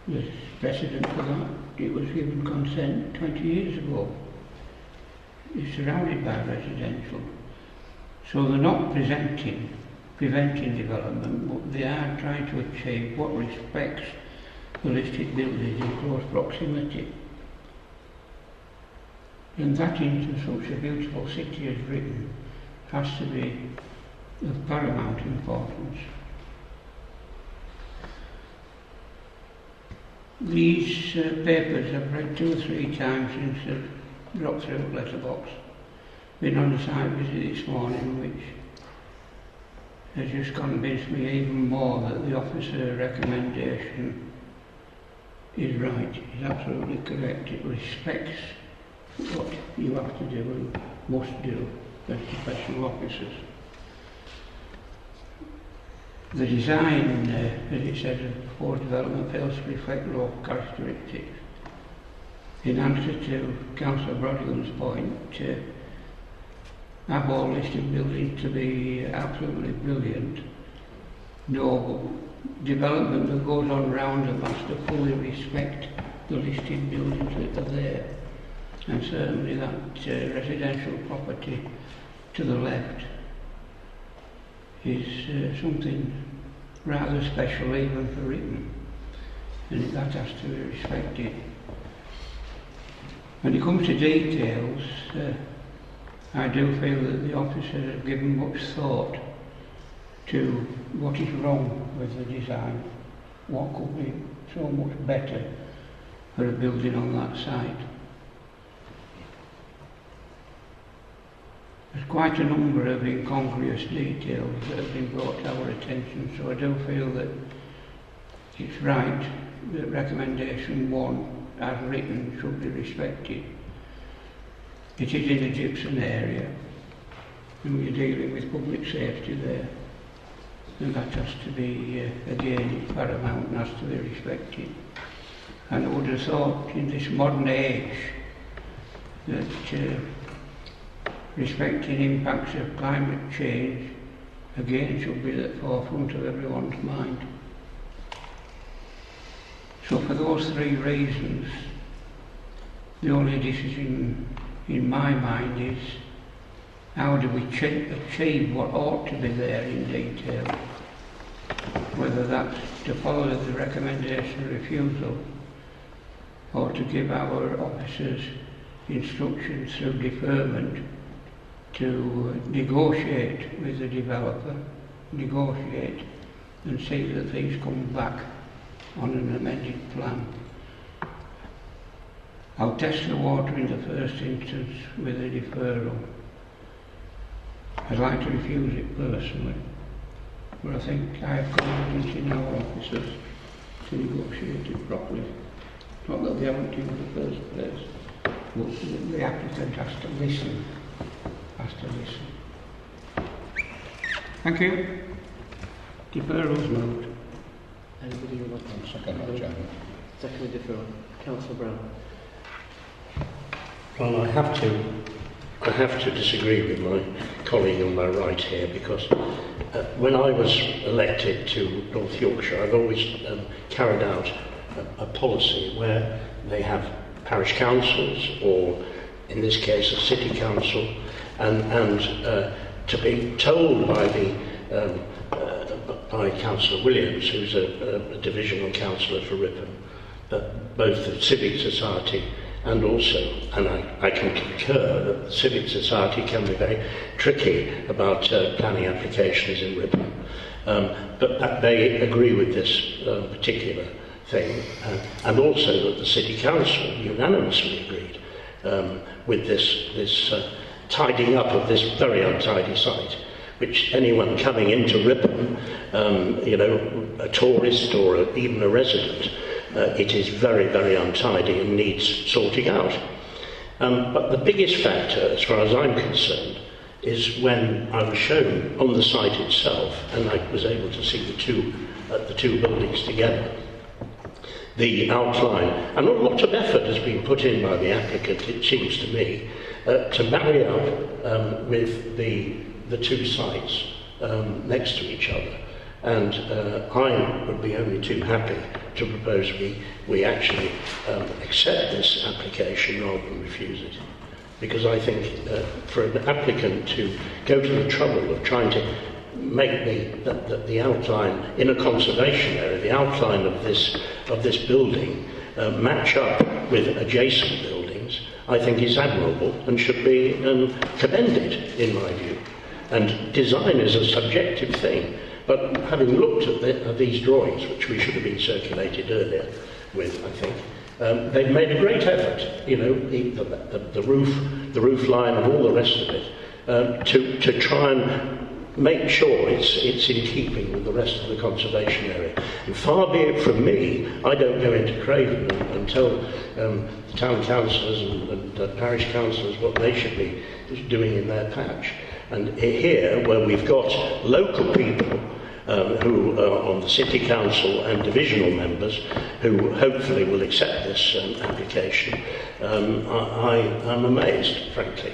There's precedent for that. It was given consent 20 years ago. It's surrounded by residential. So they're not preventing development, but they are trying to achieve what respects the listed buildings in close proximity. And that into such a beautiful city as Ripon has to be of paramount importance. These papers I've read 2 or 3 times since I've dropped through letterbox. Been on a site visit this morning which has just convinced me even more that the officer recommendation is right, is absolutely correct. It respects what you have to do and must do as professional officers. The design, as it says, of proposed development fails to reflect local characteristics. In answer to Councillor Brodigan's point, have all listed buildings to be absolutely brilliant? No, development that goes on round them has to fully respect the listed buildings that are there. And certainly that residential property to the left is something rather special even for Ripon, and that has to be respected. When it comes to details, I do feel that the officers have given much thought to what is wrong with the design, what could be so much better for a building on that site. There's quite a number of incongruous details that have been brought to our attention, so I do feel that it's right that recommendation 1, as written, should be respected. It is in a gypsum area, and we're dealing with public safety there, and that has to be, again, paramount and has to be respected. And I would have thought in this modern age that respecting impacts of climate change again should be at the forefront of everyone's mind. So for those 3 reasons, the only decision in my mind is how do we achieve what ought to be there in detail, whether that's to follow the recommendation of refusal or to give our officers instructions through deferment to negotiate with the developer, negotiate and see that these come back on an amended plan. I'll test the water in the first instance with a deferral. I'd like to refuse it personally, but I think I have confidence in our officers to negotiate it properly. Not that they haven't in the first place, but the applicant has to listen. Thank you. Deferrals moved. Anybody would like to Second, Chairman. second deferral? Councillor Brown. Well, I have to disagree with my colleague on my right here, because when I was elected to North Yorkshire, I've always carried out a policy where they have parish councils, or in this case a city council, and to be told by Councillor Williams, who's a divisional councillor for Ripon, that both the Civic Society and also, and I can concur that the Civic Society can be very tricky about planning applications in Ripon, but that they agree with this particular thing, and also that the City Council unanimously agreed with this tidying up of this very untidy site, which anyone coming into Ripon, a tourist or even a resident, it is very, very untidy and needs sorting out. But the biggest factor, as far as I'm concerned, is when I was shown on the site itself, and I was able to see the two buildings together, the outline, and a lot of effort has been put in by the applicant, it seems to me, to marry up with the two sites next to each other. And I would be only too happy to propose we actually accept this application rather than refuse it. Because I think for an applicant to go to the trouble of trying to make the outline in a conservation area, the outline of this building match up with adjacent buildings, I think is admirable and should be commended in my view. And design is a subjective thing. But having looked at these drawings, which we should have been circulated earlier with, I think, they've made a great effort, the roof line and all the rest of it, to try and make sure it's in keeping with the rest of the conservation area. And far be it from me, I don't go into Craven and tell the town councillors and parish councillors what they should be doing in their patch. And here, where we've got local people who are on the city council and divisional members who hopefully will accept this application, I'm amazed, frankly.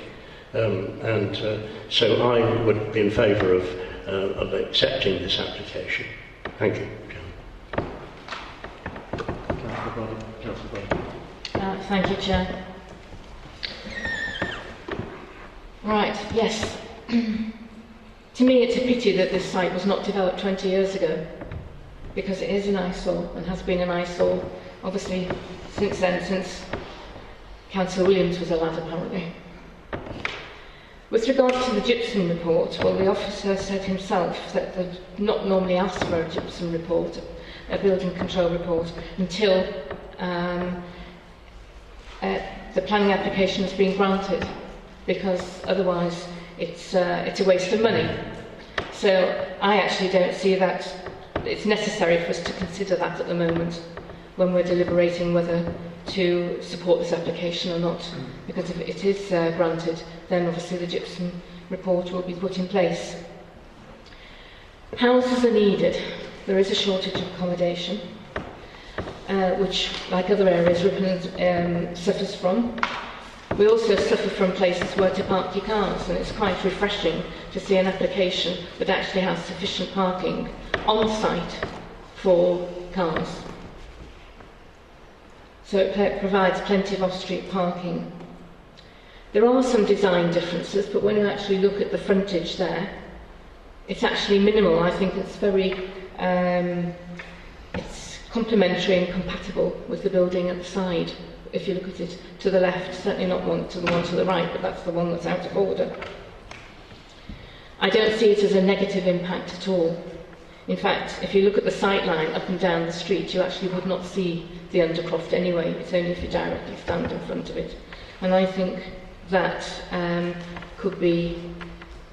So I would be in favour of accepting this application. Thank you, John. Councillor Brody. Thank you, Chair. Right, yes. To me, it's a pity that this site was not developed 20 years ago, because it is an eyesore and has been an eyesore, obviously, since then, since Councillor Williams was a lad, apparently. With regard to the gypsum report, well, the officer said himself that they'd not normally ask for a gypsum report, a building control report, until the planning application has been granted, because otherwise it's a waste of money. So I actually don't see that it's necessary for us to consider that at the moment when we're deliberating whether to support this application or not, because if it is granted, then obviously the gypsum report will be put in place. Houses are needed. There is a shortage of accommodation, which, like other areas, Ripon suffers from. We also suffer from places where to park your cars, and it's quite refreshing to see an application that actually has sufficient parking on site for cars. So it provides plenty of off-street parking. There are some design differences, but when you actually look at the frontage there, it's actually minimal. I think it's very it's complementary and compatible with the building at the side. If you look at it to the left, certainly not the one to the right, but that's the one that's out of order. I don't see it as a negative impact at all. In fact, if you look at the sight line up and down the street, you actually would not see the undercroft anyway. It's only if you directly stand in front of it. And I think that could be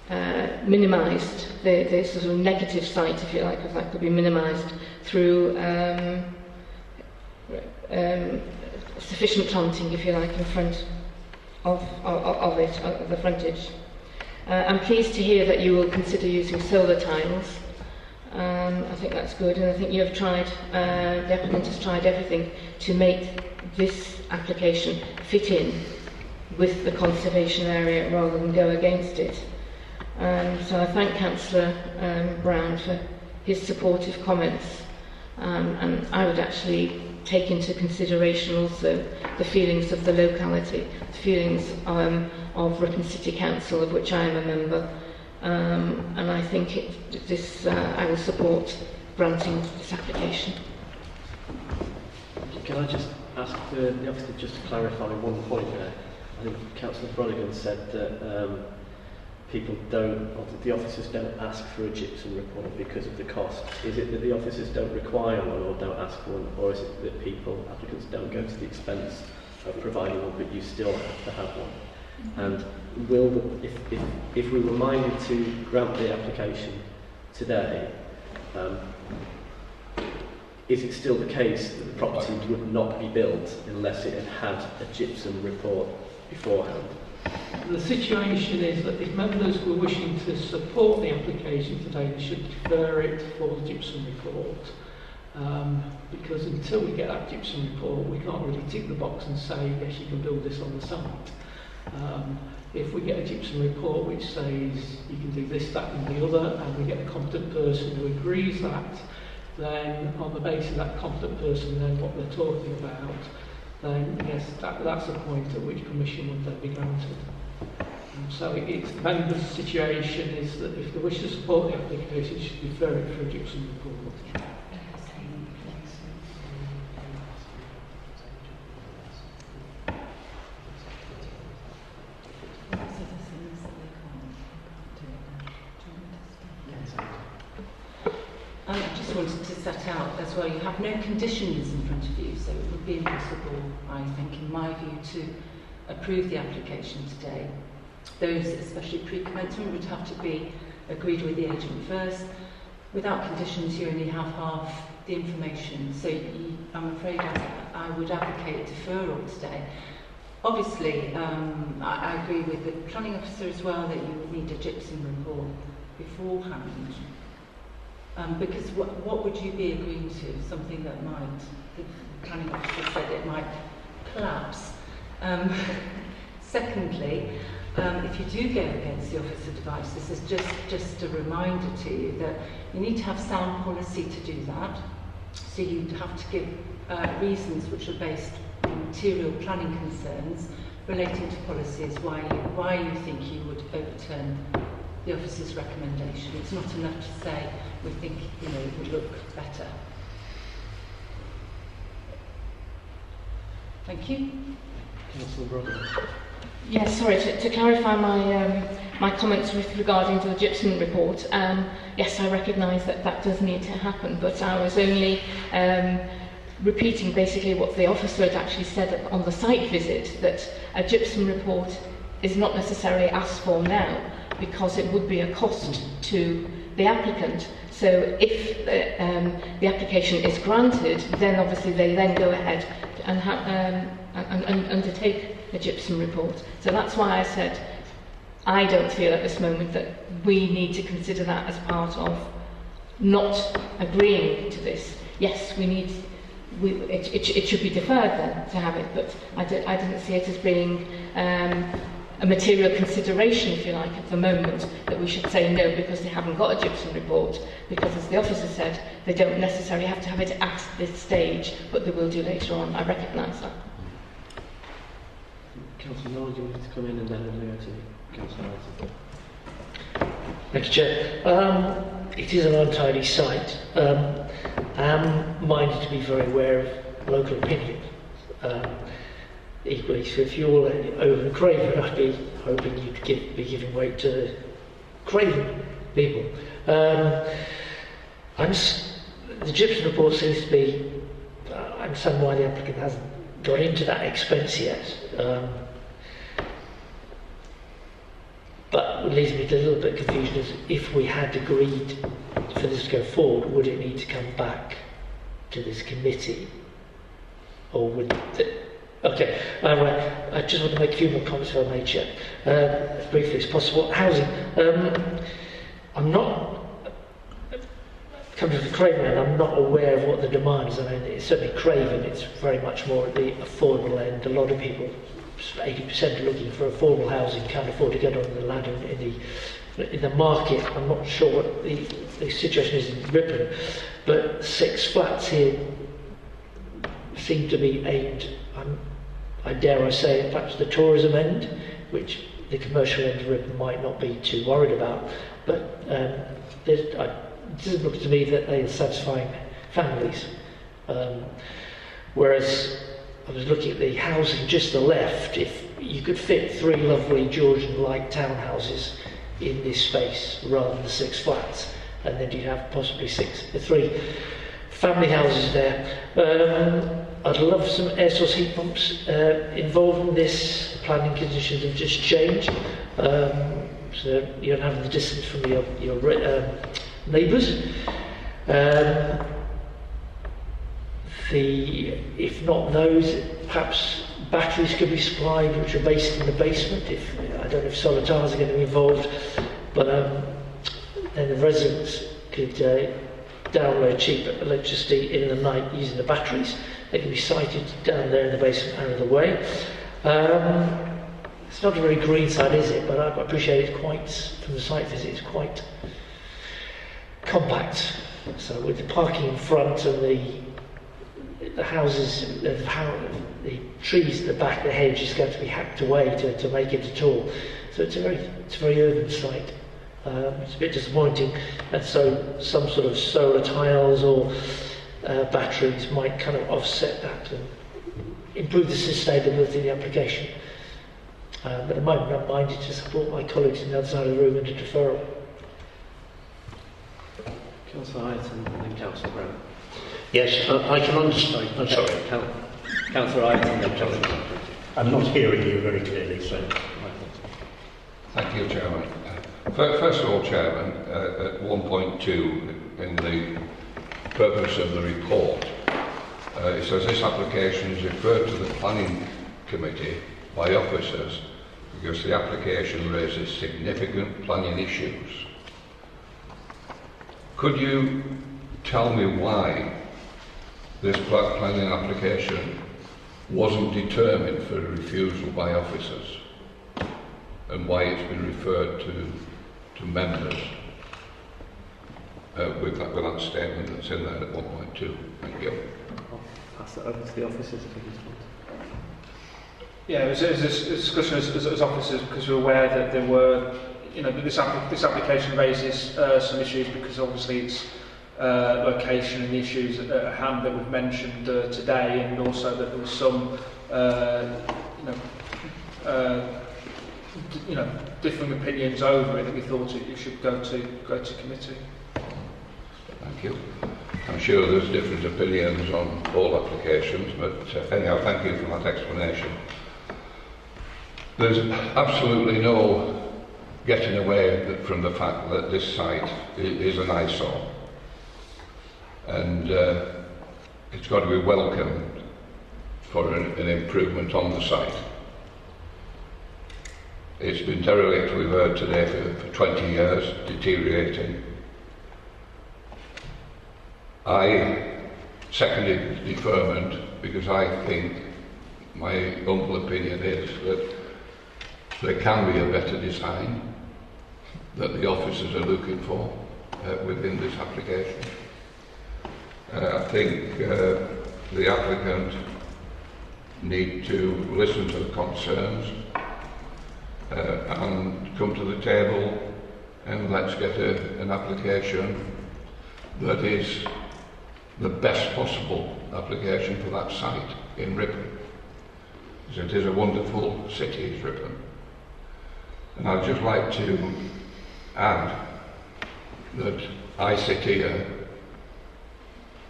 minimised. The sort of negative side, if you like, of that could be minimised through sufficient planting, if you like, in front of the frontage. I'm pleased to hear that you will consider using solar tiles. I think that's good, and I think you have tried, the applicant has tried everything to make this application fit in with the conservation area rather than go against it. So I thank Councillor Brown for his supportive comments, and I would actually take into consideration also the feelings of the locality, the feelings of Ripon City Council, of which I am a member. And I think I will support granting this application. Can I just ask the officer just to clarify one point there? I think Councillor Brodigan said that people don't, or that the officers don't ask for a gypsum report because of the cost. Is it that the officers don't require one or don't ask for one, or is it that applicants don't go to the expense of providing one, but you still have to have one? And if we were minded to grant the application today, is it still the case that the property would not be built unless it had had a gypsum report beforehand? The situation is that if members were wishing to support the application today, they should defer it for the gypsum report. Because until we get that gypsum report, we can't really tick the box and say, yes, you can build this on the site. If we get a gypsum report which says you can do this, that and the other, and we get a competent person who agrees that, then on the basis of that competent person then what they're talking about, then yes, that's a point at which permission would then be granted. So it's the members' situation is that if they wish to support the application, you should defer it for a gypsum report. I just wanted to set out as well, you have no conditions in front of you, so it would be impossible, I think, in my view, to approve the application today. Those, especially pre-commencement, would have to be agreed with the agent first. Without conditions, you only have half the information, so I'm afraid I would advocate deferral today. Obviously, I agree with the planning officer as well that you would need a gypsum report beforehand. Because what would you be agreeing to? Something that might, the planning officer said it might collapse. Secondly, if you do go against the officer device, this is just a reminder to you that you need to have sound policy to do that. So you'd have to give reasons which are based on material planning concerns relating to policies why you think you would overturn the officer's recommendation. It's not enough to say we think it would look better. Thank you. Councillor Brother. Yes, sorry, to clarify my comments with regarding to the gypsum report, yes, I recognise that that does need to happen, but I was only repeating basically what the officer had actually said on the site visit, that a gypsum report is not necessarily asked for now, because it would be a cost to the applicant. So if the application is granted, then obviously they then go ahead and undertake a gypsum report. So that's why I said I don't feel at this moment that we need to consider that as part of not agreeing to this. Yes, it should be deferred then to have it, but I didn't see it as being a material consideration, if you like, at the moment, that we should say no because they haven't got a gypsum report, because as the officer said, they don't necessarily have to have it at this stage, but they will do later on. I recognise that. Councillor Nolan, do you want to come in and then I'll go to Councillor Alton? Thanks, Chair. It is an untidy site. I am minded to be very aware of local opinion. Equally, so if you're over in Craven, I'd be hoping you'd be giving weight to the Craven people. The gypsum report seems to be, I understand why the applicant hasn't got into that expense yet. But what leaves me to a little bit of confusion is if we had agreed for this to go forward, would it need to come back to this committee? Or would okay, I just want to make a few more comments if I may, Chair, as briefly as possible. Housing. I'm not coming to the Craven end, I'm not aware of what the demand is. I mean, it's certainly Craven, it's very much more at the affordable end. A lot of people, 80% are looking for affordable housing, can't afford to get on the ladder in the market. I'm not sure what the situation is in Ripon, but 6 flats here seem to be aimed, I dare I say, perhaps the tourism end, which the commercial end of Ripon might not be too worried about, but it doesn't look to me that they are satisfying families. Whereas I was looking at the housing just to the left, if you could fit 3 lovely Georgian-like townhouses in this space rather than the 6 flats, and then you'd have possibly 3 family houses there. I'd love some air source heat pumps involved in this. Planning conditions have just changed, so you don't have the distance from your neighbours. If not those, perhaps batteries could be supplied which are based in the basement. I don't know if solar tiles are going to be involved, but then the residents could download cheap electricity in the night using the batteries. They can be sited down there in the basement out of the way. It's not a very green site, is it? But I appreciate it's quite, from the site visit, it's quite compact. So with the parking in front and the houses, the trees at the back of the hedge is going to be hacked away to make it at all. So it's a very urban site. It's a bit disappointing, and so some sort of solar tiles or batteries might kind of offset that and improve the sustainability of the application. But at the moment I'm minded to support my colleagues on the other side of the room in a deferral. Councillor Ireton and then Councillor Brown. Yes, I can understand. I'm sorry. Councillor Ireton. I'm not hearing you very clearly, so. Thank you, Chairman. First of all, Chairman, at 1.2 in the purpose of the report, it says this application is referred to the Planning Committee by officers because the application raises significant planning issues. Could you tell me why this planning application wasn't determined for refusal by officers and why it's been referred to members? with that statement that's in there at 1.2. Thank you. I'll pass that over to the officers to respond. Yeah, it was a discussion as officers, because we're aware that there were, that this application raises some issues, because obviously it's location and issues at hand that we've mentioned today, and also that there was some, differing opinions over it, that we thought it should go to committee. Thank you. I'm sure there's different opinions on all applications, but anyhow, thank you for that explanation. There's absolutely no getting away from the fact that this site is an eyesore, and it's got to be welcomed for an improvement on the site. It's been derelict, we've heard today, for 20 years, deteriorating. I seconded deferment because I think, my humble opinion is that there can be a better design that the officers are looking for within this application. I think the applicant need to listen to the concerns and come to the table, and let's get an application that is the best possible application for that site in Ripon. Because it is a wonderful city, is Ripon. And I'd just like to add that I sit here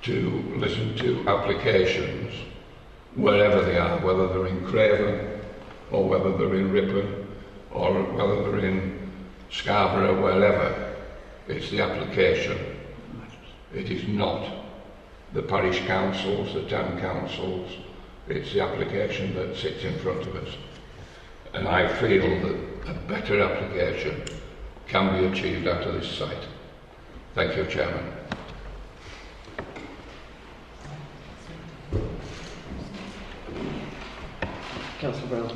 to listen to applications wherever they are, whether they're in Craven or whether they're in Ripon or whether they're in Scarborough, wherever. It's the application. It is not the parish councils, the town councils. It's the application that sits in front of us. And I feel that a better application can be achieved out of this site. Thank you, Chairman. Councillor Brown.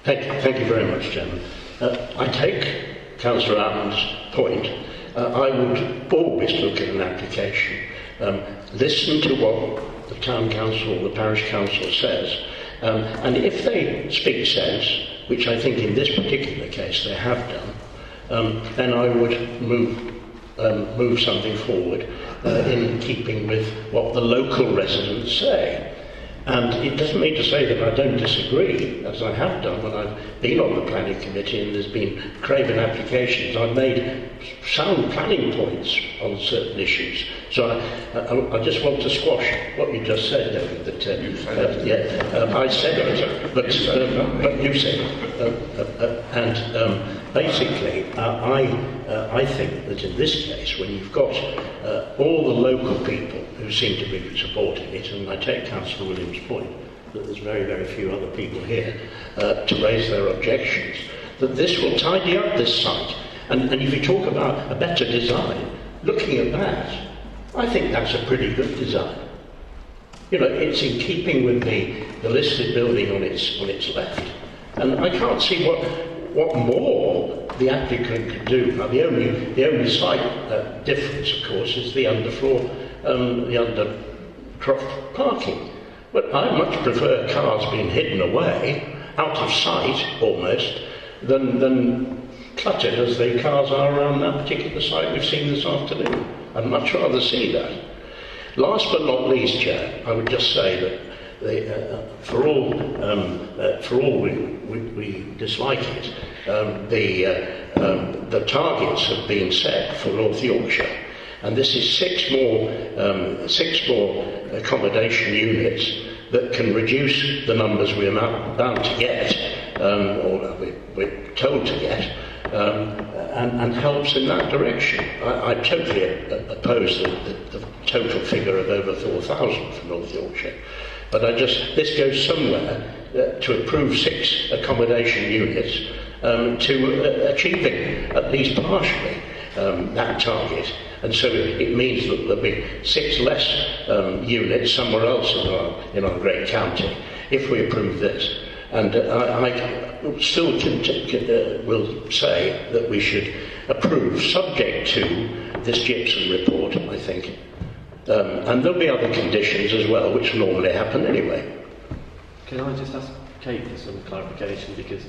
Thank you very much, Chairman. I take Councillor Allen's point. I would always look at an application, listen to what the town council or the parish council says, and if they speak sense, which I think in this particular case they have done, then I would move something forward in keeping with what the local residents say. And it doesn't mean to say that I don't disagree, as I have done when I've been on the planning committee and there's been Craven applications. I've made sound planning points on certain issues. So I just want to squash what you just said, David. That You said it. I said it, but you said it. And basically, I think that in this case, when you've got all the local people who seem to be supporting it, and I take Councillor Williams' point that there's very, very few other people here to raise their objections, that this will tidy up this site. And if you talk about a better design, looking at that, I think that's a pretty good design. It's in keeping with the listed building on its left. And I can't see what more the applicant could do. Now, the only slight difference, of course, is the underfloor, the undercroft parking. But I much prefer cars being hidden away, out of sight almost, than cluttered as the cars are around that particular site we've seen this afternoon. I'd much rather see that. Last but not least, Chair, I would just say that for all we dislike it, the targets have been set for North Yorkshire, and this is six more accommodation units that can reduce the numbers we're bound to get, or we're told to get, and helps in that direction. I totally oppose the total figure of over 4,000 for North Yorkshire, but this goes somewhere to approve 6 accommodation units to achieving at least partially that target. And so it means that there'll be 6 less units somewhere else in our great county if we approve this. And I still will say that we should approve subject to this gypsum report, I think. And there'll be other conditions as well, which normally happen anyway. Can I just ask Kate for some clarification, because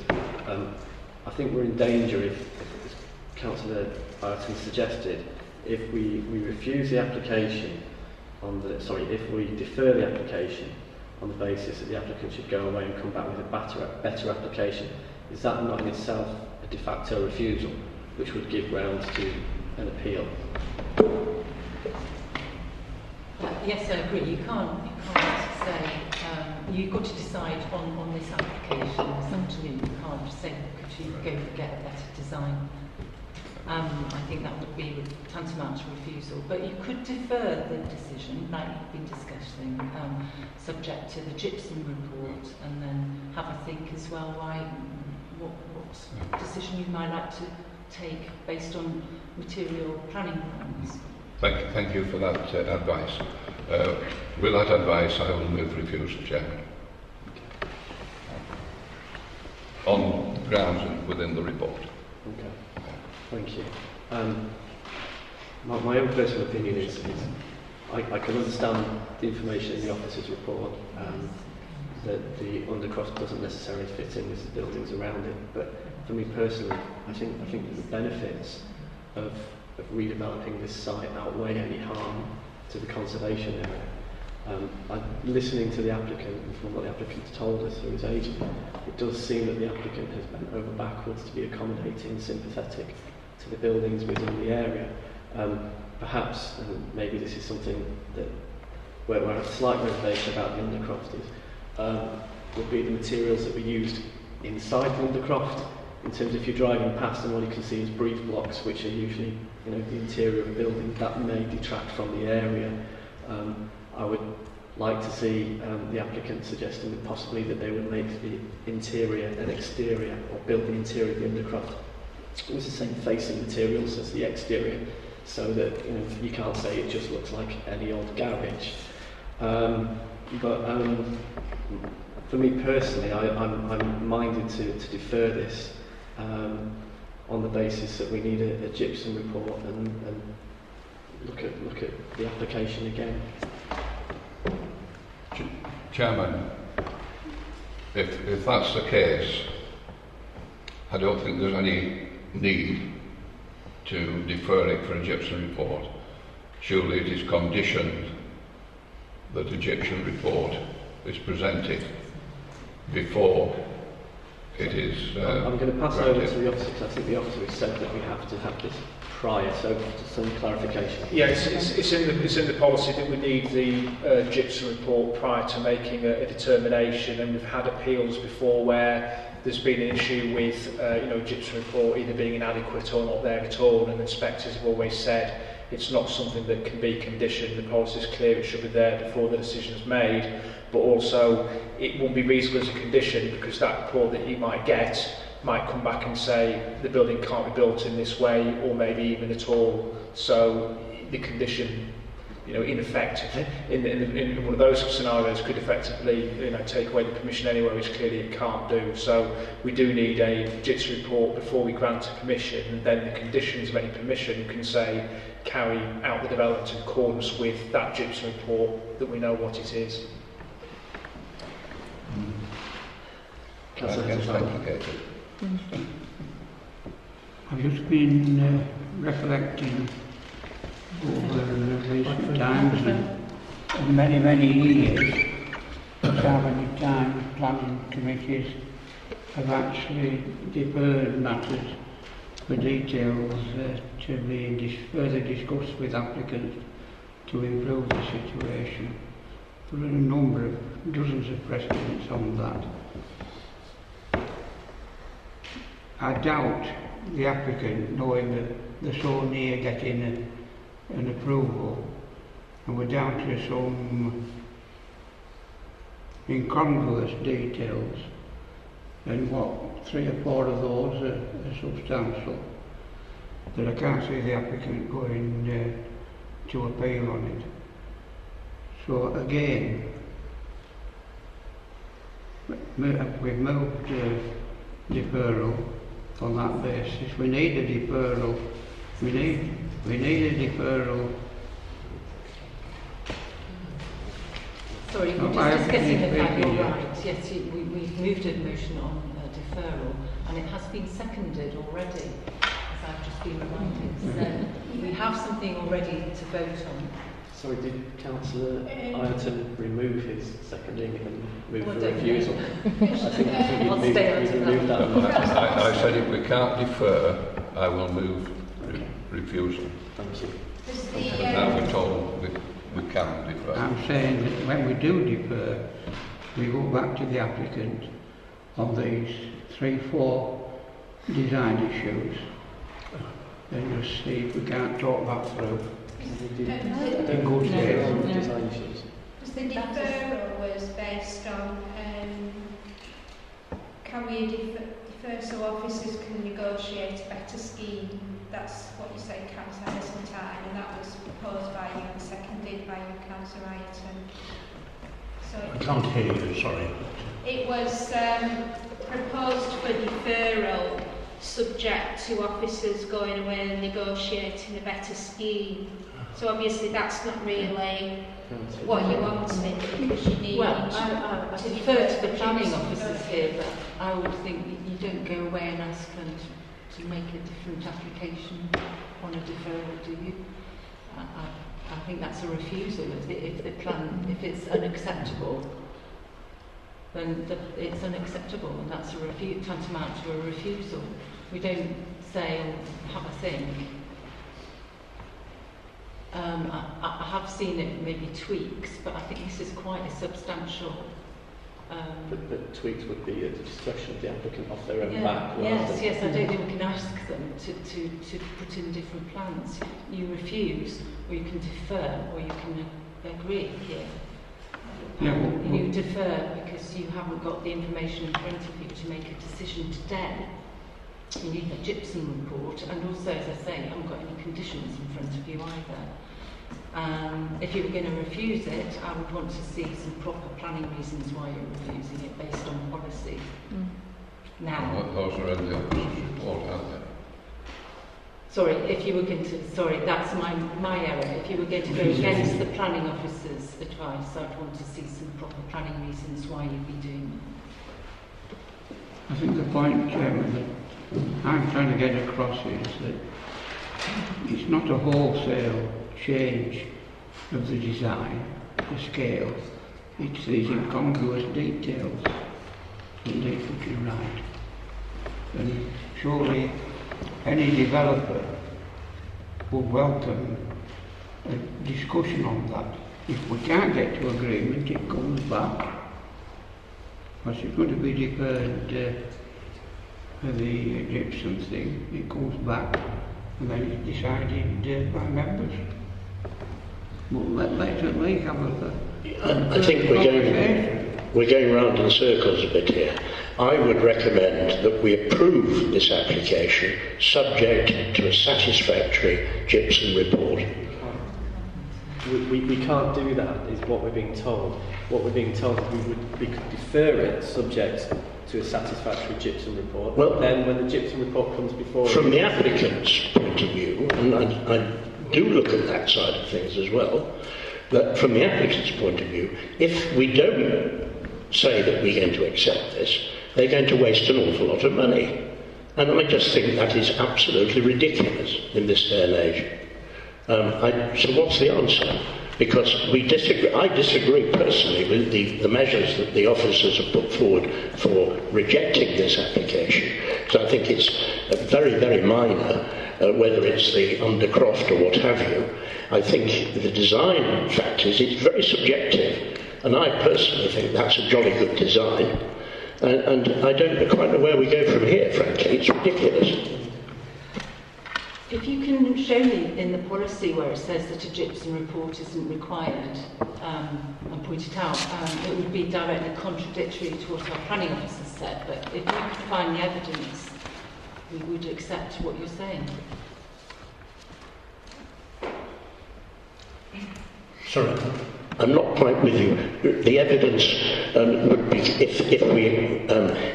I think we're in danger if as Councillor Barton suggested, if we refuse the application if we defer the application on the basis that the applicant should go away and come back with a better application, is that not in itself a de facto refusal, which would give grounds to an appeal? Yes, I agree. You can't say you've got to decide on this application this afternoon. You can't just say could you go and get a better design. I think that would be tantamount to refusal. But you could defer the decision, like you've been discussing, subject to the gypsum report, and then have a think as well what decision you might like to take based on material planning plans. Thank you for that advice. With that advice, I will move refusal, Chairman. On grounds within the report. Okay. Thank you. My own personal opinion is I can understand the information in the officer's report that the undercroft doesn't necessarily fit in with the buildings around it, but for me personally, I think the benefits of redeveloping this site outweigh any harm to the conservation area. Listening to the applicant and from what the applicant told us through his agent, it does seem that the applicant has bent over backwards to be accommodating and sympathetic to the buildings within the area. Perhaps, and maybe this is something that where I have a slight reservation about the undercroft is, would be the materials that were used inside the undercroft. In terms of if you're driving past and all you can see is brief blocks, which are usually the interior of a building, that may detract from the area. I would like to see the applicant suggesting that possibly that they would make the interior and exterior, or build the interior of the undercroft with the same facing materials as the exterior, so that you can't say it just looks like any old garage. But for me personally, I'm minded to defer this on the basis that we need a gypsum report and look at the application again. Chairman, if that's the case, I don't think there's any need to defer it for a gypsum report. Surely it is conditioned that a gypsum report is presented before it is I'm going to pass over granted. to the officer, because I think the officer has said that we have to have this prior, so just some clarification. Yeah, it's in the policy that we need the gypsum report prior to making a determination, and we've had appeals before where there's been an issue with a gypsum report either being inadequate or not there at all, and inspectors have always said it's not something that can be conditioned. The policy is clear, it should be there before the decision is made, but also it won't be reasonable as a condition, because that report that you might get might come back and say the building can't be built in this way, or maybe even at all. So the condition, in effect, in one of those scenarios, could effectively, take away the permission anyway, which clearly it can't do. So we do need a gypsum report before we grant a permission, and then the conditions of any permission can say carry out the development in accordance with that gypsum report, that we know what it is. I've just been recollecting over recent times and many years how many times planning committees have actually deferred matters for details to be further discussed with applicants to improve the situation. There are a number of dozens of precedents on that. I doubt the applicant, knowing that they're so near getting an approval, and we're down to some incongruous details, and what, 3 or 4 of those are substantial, that I can't see the applicant going to appeal on it. So again, we've moved deferral on that basis. We need a deferral. We need a deferral. Sorry, we're just discussing about your right. Yes, we've moved a motion on deferral, and it has been seconded already, as I've just been reminded. So we have something already to vote on. Sorry, did Councillor Ireton remove his seconding and move Well, for don't refusal? I think I'll you'd stay on to moved that. I said if we can't defer, I will move refusal. Thank you. Does Now we're told we can defer. I'm saying that when we do defer, we go back to the applicant on these 3-4 design issues and just see if we can't talk that through. In good faith. Design issues. The deferral was based on can we defer so officers can negotiate a better scheme? That's what you say, Councillor Heseltine, and that was proposed by you and seconded by you, Councillor Ireton. So I can't hear you, sorry. it was proposed for deferral subject to officers going away and negotiating a better scheme. So obviously that's not really what you wanted, because you need... Well, I defer to the planning officers here, but I would think you don't go away and ask them to make a different application on a deferral, do you? I think that's a refusal. If the plan, if it's unacceptable, then it's unacceptable, and that's a tantamount to a refusal. We don't say, oh, have a think. I have seen it maybe tweaks, but I think this is quite a substantial. But tweaks would be at the discretion of the applicant off their own back. Yes, I don't think we can ask them to put in different plans. You refuse, or you can defer, or you can agree here. You defer because you haven't got the information in front of you to make a decision today. You need a gypsum report, and also, as I say, you haven't got any conditions in front of you either. If you were going to refuse it, I would want to see some proper planning reasons why you're refusing it based on policy. Now, Those are in the officer's report, aren't they? sorry, if you were going to, sorry, that's my error. If you were going to go against the planning officer's advice, I'd want to see some proper planning reasons why you'd be doing I think the point, Chairman, that I'm trying to get across is that it's not a wholesale change of the design, the scale. It's these incongruous details that need putting right. And surely any developer would welcome a discussion on that. If we can't get to agreement, it comes back. Because it's going to be deferred for the gypsum thing, it comes back and then it's decided by members. But let's at least have I think we're going round in circles a bit here. I would recommend that we approve this application subject to a satisfactory gypsum report. We can't do that, is what we're being told. What we're being told is we could defer it subject to a satisfactory gypsum report. Well, then when the gypsum report comes before... From the applicant's point of view, and I do look at that side of things as well, that from the applicant's point of view, if we don't say that we're going to accept this, they're going to waste an awful lot of money. And I just think that is absolutely ridiculous in this day and age. So what's the answer? Because we disagree. I disagree personally with the measures that the officers have put forward for rejecting this application. So I think it's very, very minor, whether it's the undercroft or what have you. I think the design factors, it's very subjective, and I personally think that's a jolly good design. And I don't quite know where we go from here, frankly. It's ridiculous. If you can show me in the policy where it says that a gypsum report isn't required and point it out, it would be directly contradictory to what our planning officer said, but if you could find the evidence, we would accept what you're saying. Sorry. I'm not quite with you. The evidence would be if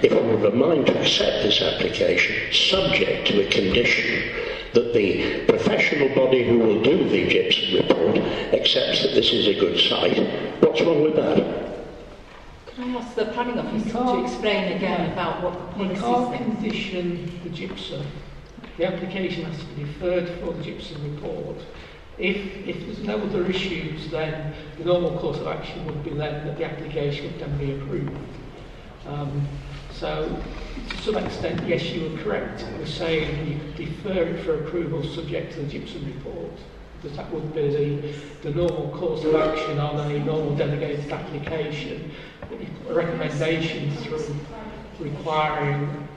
we were reminded to accept this application, subject to a condition that the professional body who will do the gypsum report accepts that this is a good site. What's wrong with that? Can I ask the planning officer to explain again about what the policy is? You can't condition the gypsum. The application has to be deferred for the gypsum report. If there's no other issues, then the normal course of action would be then that the application would then be approved. So, to some extent, yes, you were correct. We're saying you could defer it for approval subject to the gypsum report, because that would be the normal course of action on a normal delegated application. But you put a recommendation through requiring,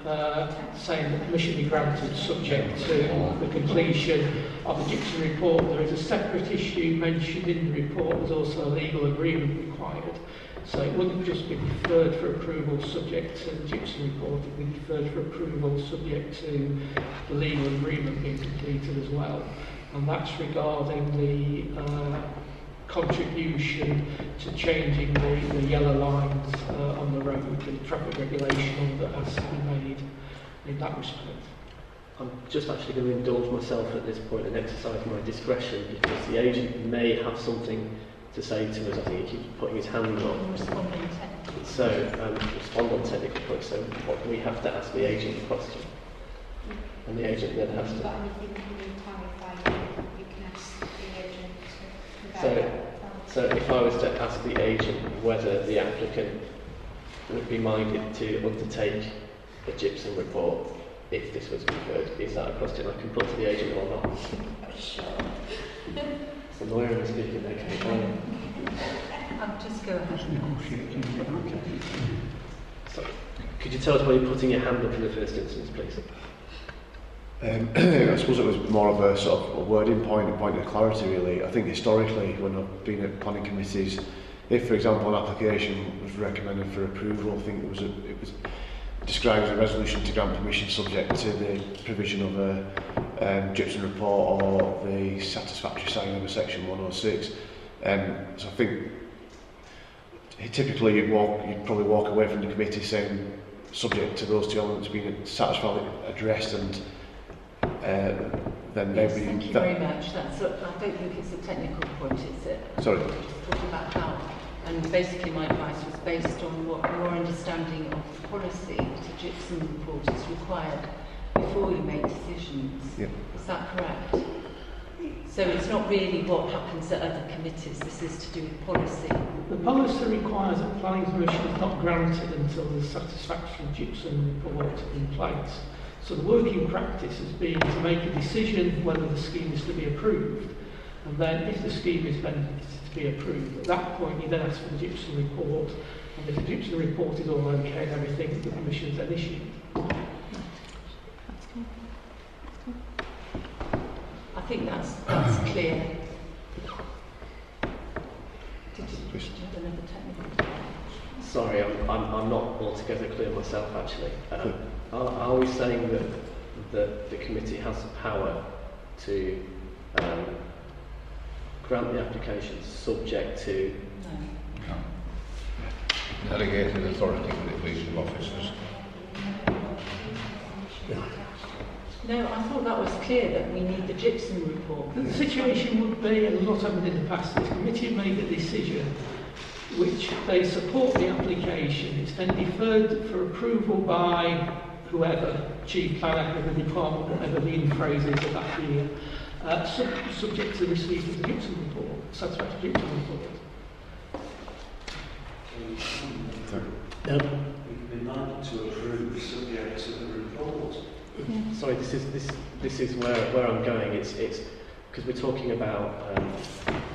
saying that permission be granted subject to the completion of the gypsum report. There is a separate issue mentioned in the report. There's also a legal agreement required. So it wouldn't just be deferred for approval subject to the gypsum report, it would be deferred for approval subject to the legal agreement being completed as well. And that's regarding the contribution to changing the yellow lines on the road, the traffic regulation that has to be made in that respect. I'm just actually going to indulge myself at this point and exercise my discretion, because the agent may have something to say to us. I think he keeps putting his hand on. Responding technically. So, respond on technical points. So, what we have to ask the agent a question, and the agent then has to. So if I was to ask the agent whether the applicant would be minded to undertake a gypsum report if this was deferred, is that a question I can put to the agent or not? Sure. It's the lawyer who's speaking, okay. I'll just go ahead. Okay. So, could you tell us why you're putting your hand up in the first instance, please? I suppose it was more of a sort of a wording point, a point of clarity really. I think historically when I've been at planning committees, if for example an application was recommended for approval, I think it was described as a resolution to grant permission subject to the provision of a gypsum report or the satisfactory signing of a section 106. So I think typically you'd probably walk away from the committee saying subject to those two elements being satisfactorily addressed, and then maybe... Thank you very much. I don't think it's a technical point, it's Sorry. just talking about how. And basically my advice was based on what your understanding of the policy that a gypsum report is required before you make decisions. Yep. Is that correct? So it's not really what happens at other committees, this is to do with policy. The policy requires that planning permission is not granted until the satisfactory gypsum report in place. So the working practice has been to make a decision whether the scheme is to be approved, and then if the scheme is then to be approved, at that point you then ask for the gypsum report, and if the gypsum report is all okay and everything, the permission is then issued. I think that's clear. Did you have another technical? Sorry, I'm not altogether clear myself actually. Are we saying that the committee has the power to grant the application subject to... No. Delegated authority with the legal officers. No, I thought that was clear that we need the gypsum report. The situation would be, and what happened in the past, the committee made a decision which they support the application. It's then deferred for approval by whoever, chief planner, whoever the department, whatever the phrase is of that year, subject to receipt of the gypsum report, satisfactory gypsum report. We've been minded to approve subject to the report. Sorry, this is where I'm going. It's because we're talking about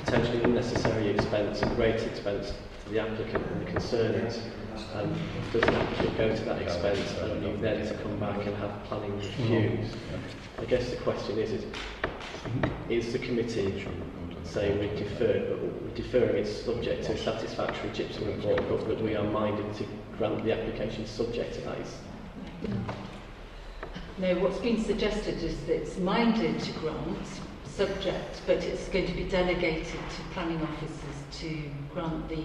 potentially unnecessary expense and great expense to the applicant, and the concern is does the applicant go to that expense and need then to come back and have planning reviews? I guess the question is the committee saying we defer, but we're deferring it subject to a satisfactory gypsum report, but that we are minded to grant the application subject to that? No, what's been suggested is that it's minded to grant subject, but it's going to be delegated to planning officers to grant the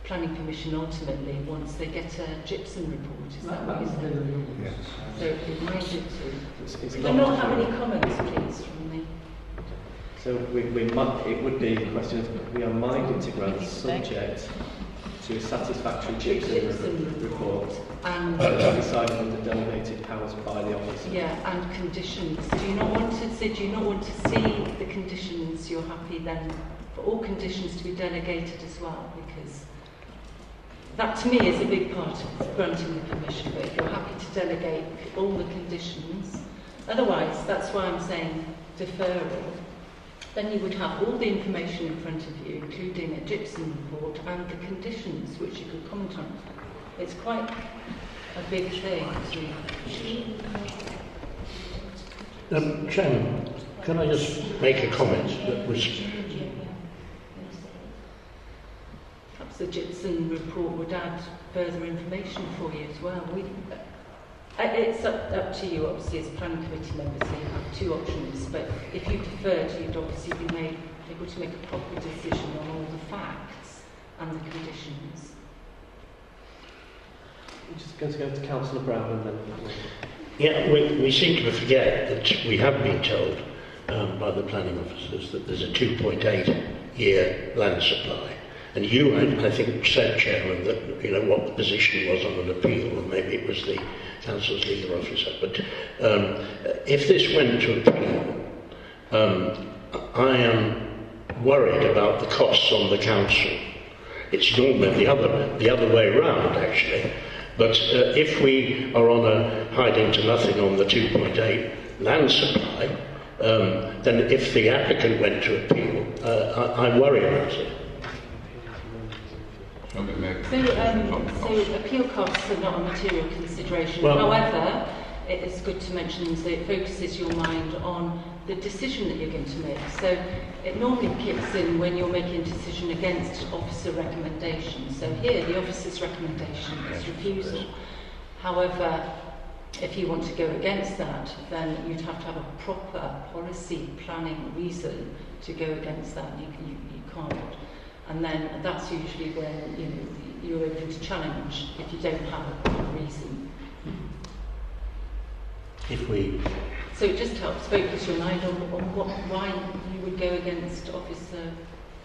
planning permission ultimately once they get a gypsum report. Is that what you're saying? Yes. So it might be to. It's Could I not have any comments, please, from the... So it would be a question of we are minded to grant subject to a satisfactory gypsum report and decided under delegated powers by the officer. yeah, and conditions. Do you not want to see the conditions? You're happy then for all conditions to be delegated as well, because that to me is a big part of granting the permission. But if you're happy to delegate all the conditions, otherwise that's why I'm saying deferral. Then you would have all the information in front of you, including a gypsum report and the conditions which you could comment on. It's quite a big thing to... Chairman, can I just make a comment that was... Perhaps the gypsum report would add further information for you as well. It's up to you, obviously, as planning committee members, so you have two options, but if you deferred, you'd obviously be able to make a proper decision on all the facts and the conditions. I'm just going to go to Councillor Brown and then... Yeah, we seem to forget that we have been told by the planning officers that there's a 2.8-year land supply. And you, I think, said, Chairman, that what the position was on an appeal, or maybe it was the Council's legal officer. But if this went to appeal, I am worried about the costs on the council. It's normally the other way round, actually. But if we are on a hiding to nothing on the 2.8 land supply, then if the applicant went to appeal, I worry about it. So appeal costs are not a material consideration. Well, however, it is good to mention that it focuses your mind on the decision that you're going to make. So it normally kicks in when you're making a decision against officer recommendation. So here, the officer's recommendation is refusal. However, if you want to go against that, then you'd have to have a proper policy planning reason to go against that. You can't. And then that's usually when you're open to challenge if you don't have a reason. So it just helps focus your mind on why you would go against officer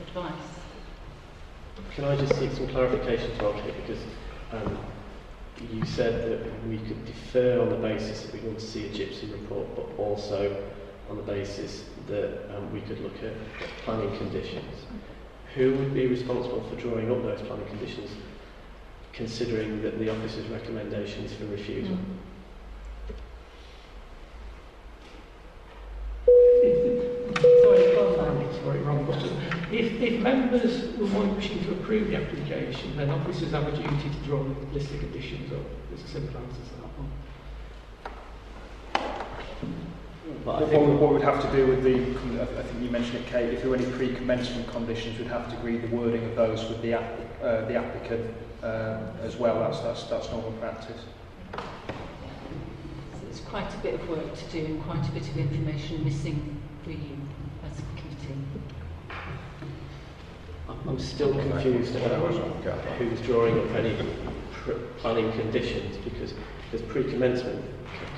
advice. Can I just seek some clarification to here, because you said that we could defer on the basis that we want to see a gypsum report, but also on the basis that we could look at planning conditions. Who would be responsible for drawing up those planning conditions, considering that the officer's recommendations for refusal? Sorry, wrong button. If members were wishing to approve the application, then officers have a duty to draw a list of conditions up. It's a simple answer to that one. But I think what we'd have to do with I think you mentioned it, Kate, if there were any pre-commencement conditions, we'd have to agree the wording of those with the applicant as well. That's normal practice. So there's quite a bit of work to do and quite a bit of information missing for you as a committee. I'm still confused about who's drawing up any planning conditions, because there's pre-commencement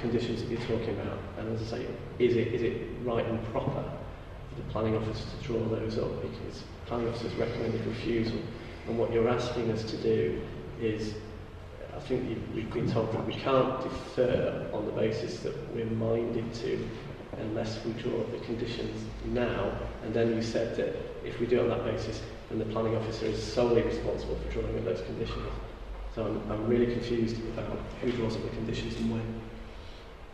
conditions that you're talking about, and as I say, is it right and proper for the planning officer to draw those up, because planning officers recommended refusal, and what you're asking us to do is, I think we've been told that we can't defer on the basis that we're minded to unless we draw up the conditions now, and then you said that if we do it on that basis, then the planning officer is solely responsible for drawing up those conditions. So I'm really confused about who draws up the conditions and when.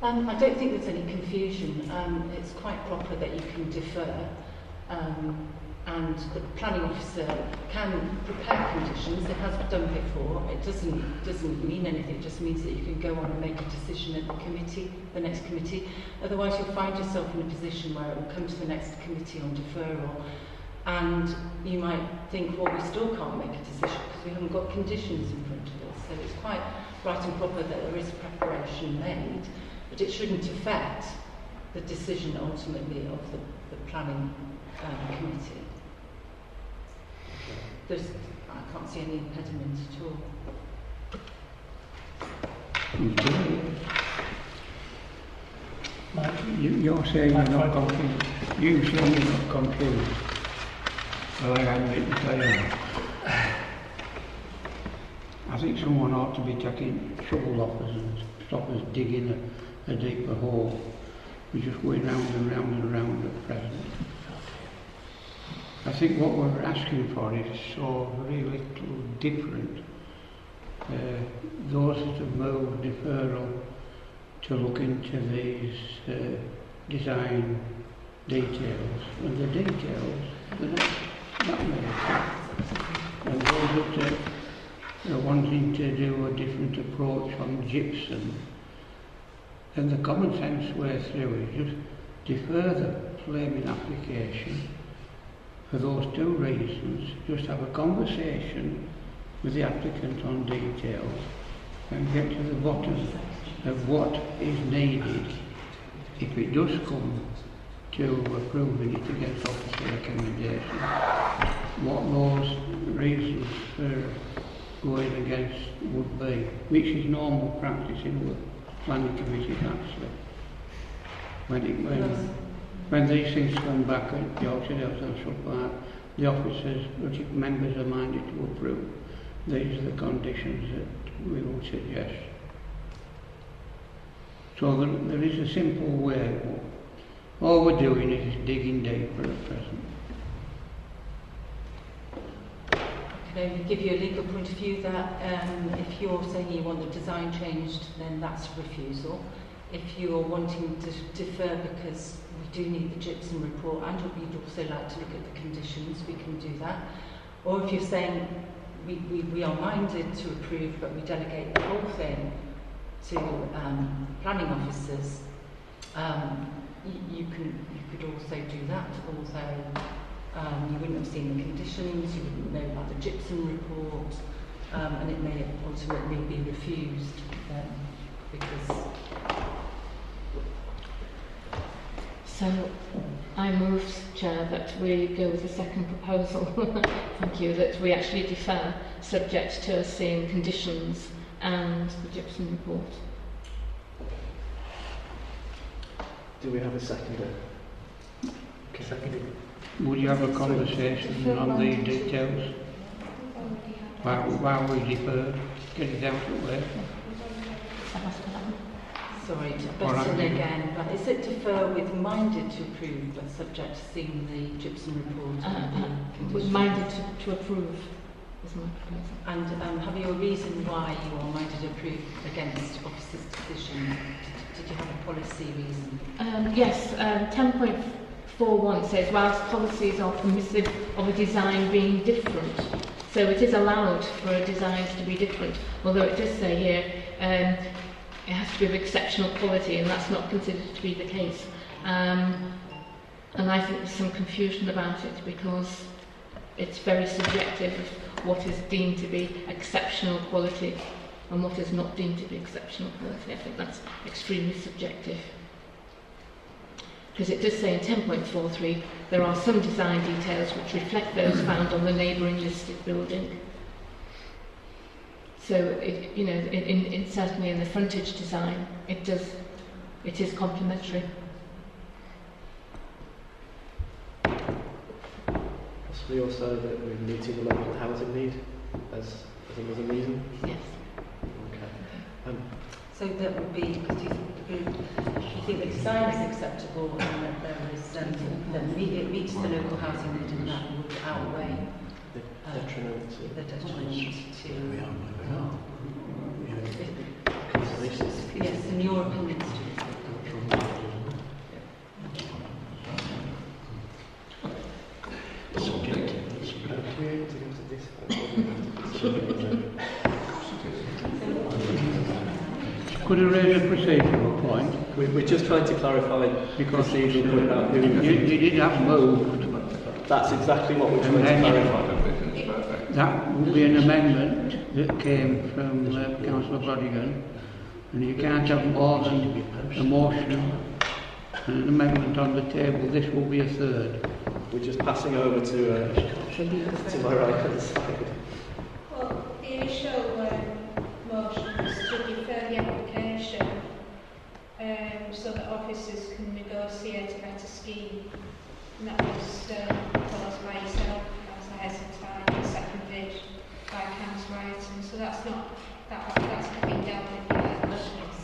I don't think there's any confusion. It's quite proper that you can defer, and the planning officer can prepare conditions. It has done before. It doesn't mean anything. It just means that you can go on and make a decision at the next committee. Otherwise, you'll find yourself in a position where it will come to the next committee on deferral, and you might think, well, we still can't make a decision because we haven't got conditions in front of us. So it's quite right and proper that there is preparation made. But it shouldn't affect the decision ultimately of the planning committee. I can't see any impediment at all. You're saying you're not confused. You saying you're not confused. Well, I haven't written to you. I think someone ought to be taking shovel off us and stop us digging a deeper hole. We're just going round and round and round at present. I think what we're asking for is so very little different. Those that have moved deferral to look into these design details, and the details are not that many. And those that are wanting to do a different approach on gypsum, and the common sense way through is just defer the flaming application for those two reasons. Just have a conversation with the applicant on details and get to the bottom of what is needed if it does come to approving it against officer recommendation. What those reasons for going against would be, which is normal practice in the planning committees actually. When these things come back at Yorkshire Dales and stuff like that, the officers, which members are minded to approve, these are the conditions that we will suggest. So there is a simple way. All we're doing is digging deeper at present. Can I give you a legal point of view that if you're saying you want the design changed, then that's refusal. If you're wanting to defer because we do need the gypsum report and we'd also like to look at the conditions, we can do that. Or if you're saying we are minded to approve but we delegate the whole thing to planning officers, you could also do that, although you wouldn't have seen the conditions, you wouldn't know about the gypsum report, and it may ultimately be refused because... So I move, Chair, that we go with the second proposal. Thank you, that we actually defer subject to us seeing conditions and the gypsum report. Do we have a seconder? Okay. Seconded. Would you have a conversation on the details while we defer, get it out of the way? Sorry to butt in again, but is it defer with minded to approve but subject to seeing the gypsum report and with minded to approve is my proposal. And have you a reason why you are minded to approve against officer's decision? Did you have a policy reason? Yes, 10.41 says whilst policies are permissive of a design being different, so it is allowed for designs to be different, although it does say here it has to be of exceptional quality, and that's not considered to be the case. And I think there's some confusion about it because it's very subjective of what is deemed to be exceptional quality and what is not deemed to be exceptional quality. I think that's extremely subjective. Because it does say in 10.43 there are some design details which reflect those found on the neighbouring listed building. So, certainly in the frontage design, it is complementary. Possibly also that we're meeting the local housing need as another reason? Yes. Okay. So that would be, because you think the design is acceptable and that there is, that it meets the local housing need and that would outweigh the detriment to... Yes, in your opinion. Could I raise a procedural point? We're just trying to clarify because you did have moved. That's exactly what we're trying to clarify. That would be an amendment that came from Councillor Brodigan, and you can't have more than a motion an amendment on the table. This will be a third. We're just passing over to my right hand side. Well, the initial motion was to defer the application so that officers can negotiate a better scheme. And that was proposed by yourself, Councillor Heseltine, and seconded by Councillor Ireton. So that's not been dealt with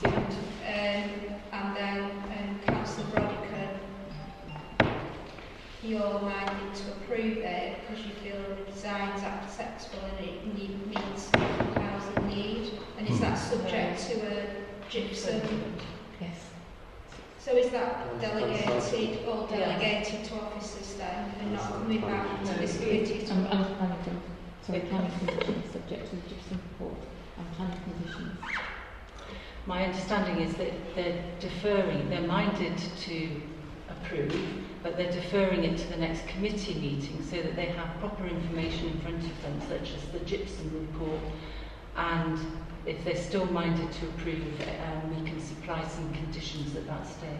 yet. And then Councillor Brodican, you're minded to approve it because you feel the design's acceptable and it meets housing need. And is that subject to a gypsum? Yes. So is that delegated to officers then and not coming back to this committee? Planning conditions subject to the gypsum report and planning conditions. My understanding is that they're minded to approve, but they're deferring it to the next committee meeting so that they have proper information in front of them, such as the gypsum report. And if they're still minded to approve, we can supply some conditions at that stage.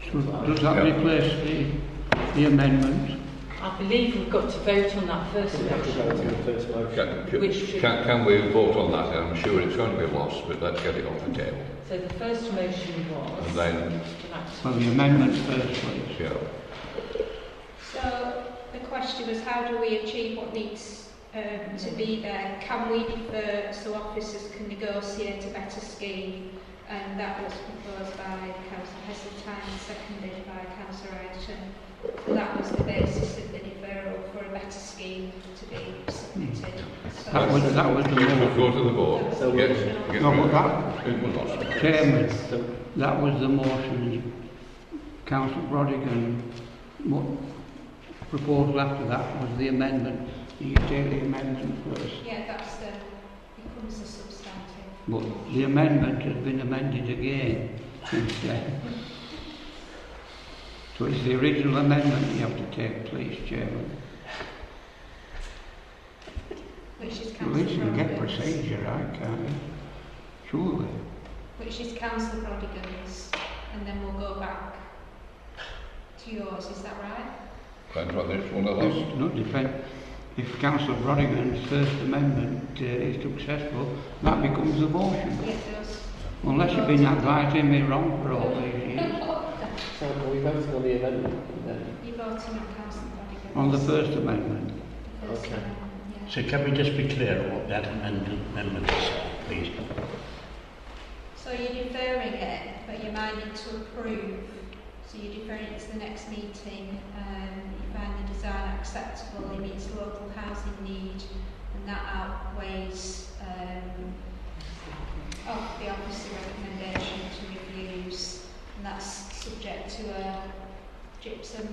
So does that replace the amendment? I believe we've got to vote on that first motion. Can we vote on that? I'm sure it's going to be lost, but let's get it off the table. So the first motion was... And then... Well, the amendment first, please. Yeah. So the question was, how do we achieve what needs to be there? Can we defer so officers can negotiate a better scheme? And that was proposed by Councillor Heseltine, seconded by Councillor Ireton. So that was the basis of the deferral for a better scheme to be submitted. So That was the motion. Go to the vote. Chairman, that was the motion. Councillor Brodigan, what proposal after that was the amendment. You take the amendment first. yeah, becomes the substantive. But the amendment has been amended again since then. So it's the original amendment you have to take, please, Chairman. Which is At least Councillor you get Brodigan's. procedure right, can't you? Surely. Which is Councillor Brodigan's. And then we'll go back to yours, is that right? Depends whether it's one of those. It's not depend. If Councillor Brodigan's first amendment is successful, that becomes the motion. Yes, it does. Unless you've been advising me wrong for all these years. So are we voting on the amendment then? You're voting on Councillor Brodigan's. On the first amendment. First Okay. amendment, yeah. So can we just be clear on what that amendment is, please? So you're deferring it, but you're minded to approve. So you're deferring it to the next meeting. You find the design acceptable, it meets local housing need, and that outweighs the officer recommendation to reviews, and that's subject to a gypsum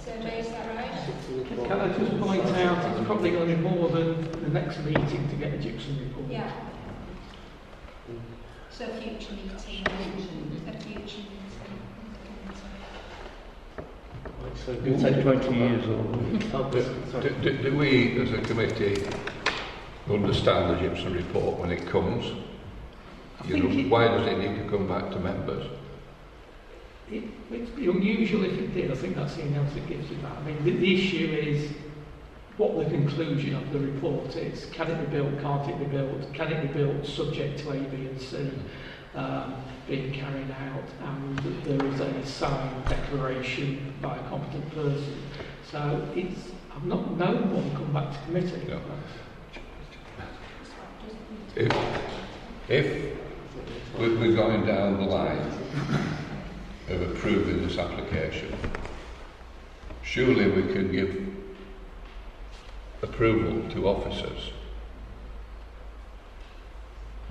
survey. Is that right? Can I just point out, it's probably going to be more than the next meeting to get a gypsum report. Yeah. So a future meeting. A future meeting. So we'll take 20 years old. Do we, as a committee, understand the gypsum report when it comes? Why does it need to come back to members? It's unusual if it did. I think that's the else it gives you that. I mean, the issue is what the conclusion of the report is. Can it be built? Can't it be built? Can it be built subject to A, B and C being carried out? And there is a signed declaration by a competent person. So I've not known one come back to committee. No. If we're going down the line of approving this application, surely we can give approval to officers,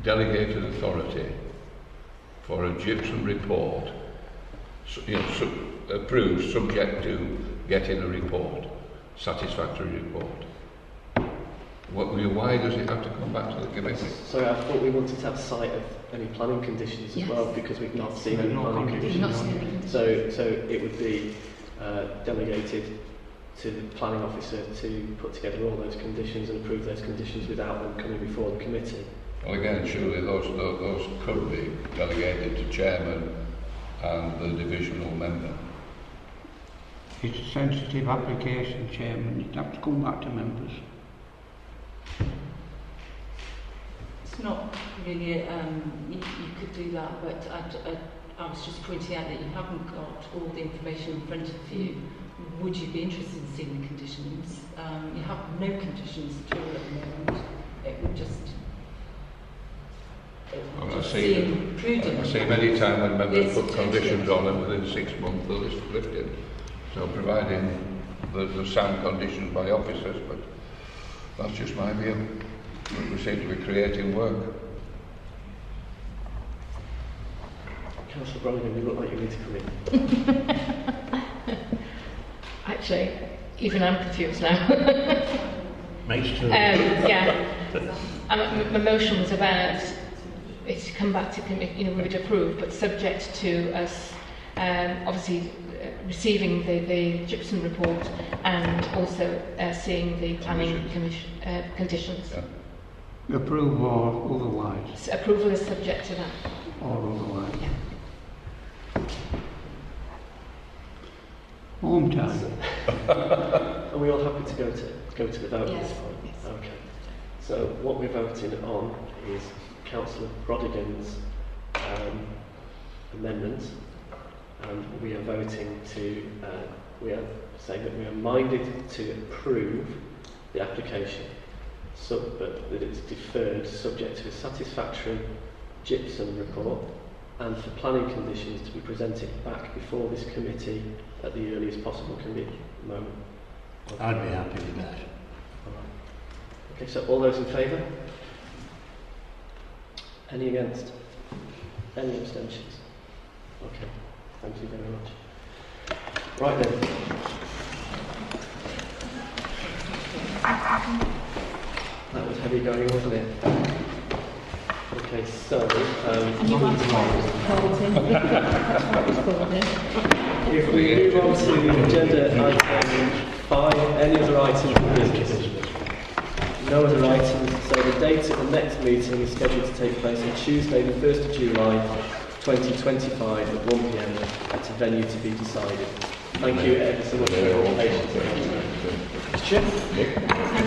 delegated authority for a gypsum report, approved subject to getting a report, satisfactory report. Why does it have to come back to the committee? Sorry, I thought we wanted to have sight of any planning conditions as well, because we've not seen any planning conditions. So it would be delegated to the planning officer to put together all those conditions and approve those conditions without them coming before the committee. Well, again, surely those could be delegated to chairman and the divisional member. It's a sensitive application, Chairman. You'd have to come back to members. It's not really, you could do that, but I was just pointing out that you haven't got all the information in front of you. Would you be interested in seeing the conditions? You have no conditions at all at the moment. It would just... I see many times when members put conditions on and within 6 months the list is lifted. So providing the sound conditions by officers, but that's just my view. We seem to be creating work. Councillor Bronigan, you look like you need to come in. Actually, even I'm confused now. Makes two. Yeah. My motion was about it to come back to committee, we would approve, but subject to us obviously receiving the gypsum report and also seeing the planning commission conditions. Yeah. Approve or otherwise? So approval is subject to that. Or otherwise? Yeah. Home time. Are we all happy to go to the vote at this point? Yes. Okay. So what we're voting on is Councillor Brodigan's amendment, and we are voting to, we are saying that we are minded to approve the application, but that it's deferred subject to a satisfactory gypsum report and for planning conditions to be presented back before this committee at the earliest possible moment. I'd be happy with that. Okay, so all those in favour? Any against? Any abstentions? Okay, thank you very much. Right then. That was heavy going, wasn't it? Okay, so if we move on to agenda item 5, any other items of business? No other items, so the date of the next meeting is scheduled to take place on Tuesday the 1st of July 2025 at 1 p.m. at a venue to be decided. Thank you ever so much for your patience. Thank you.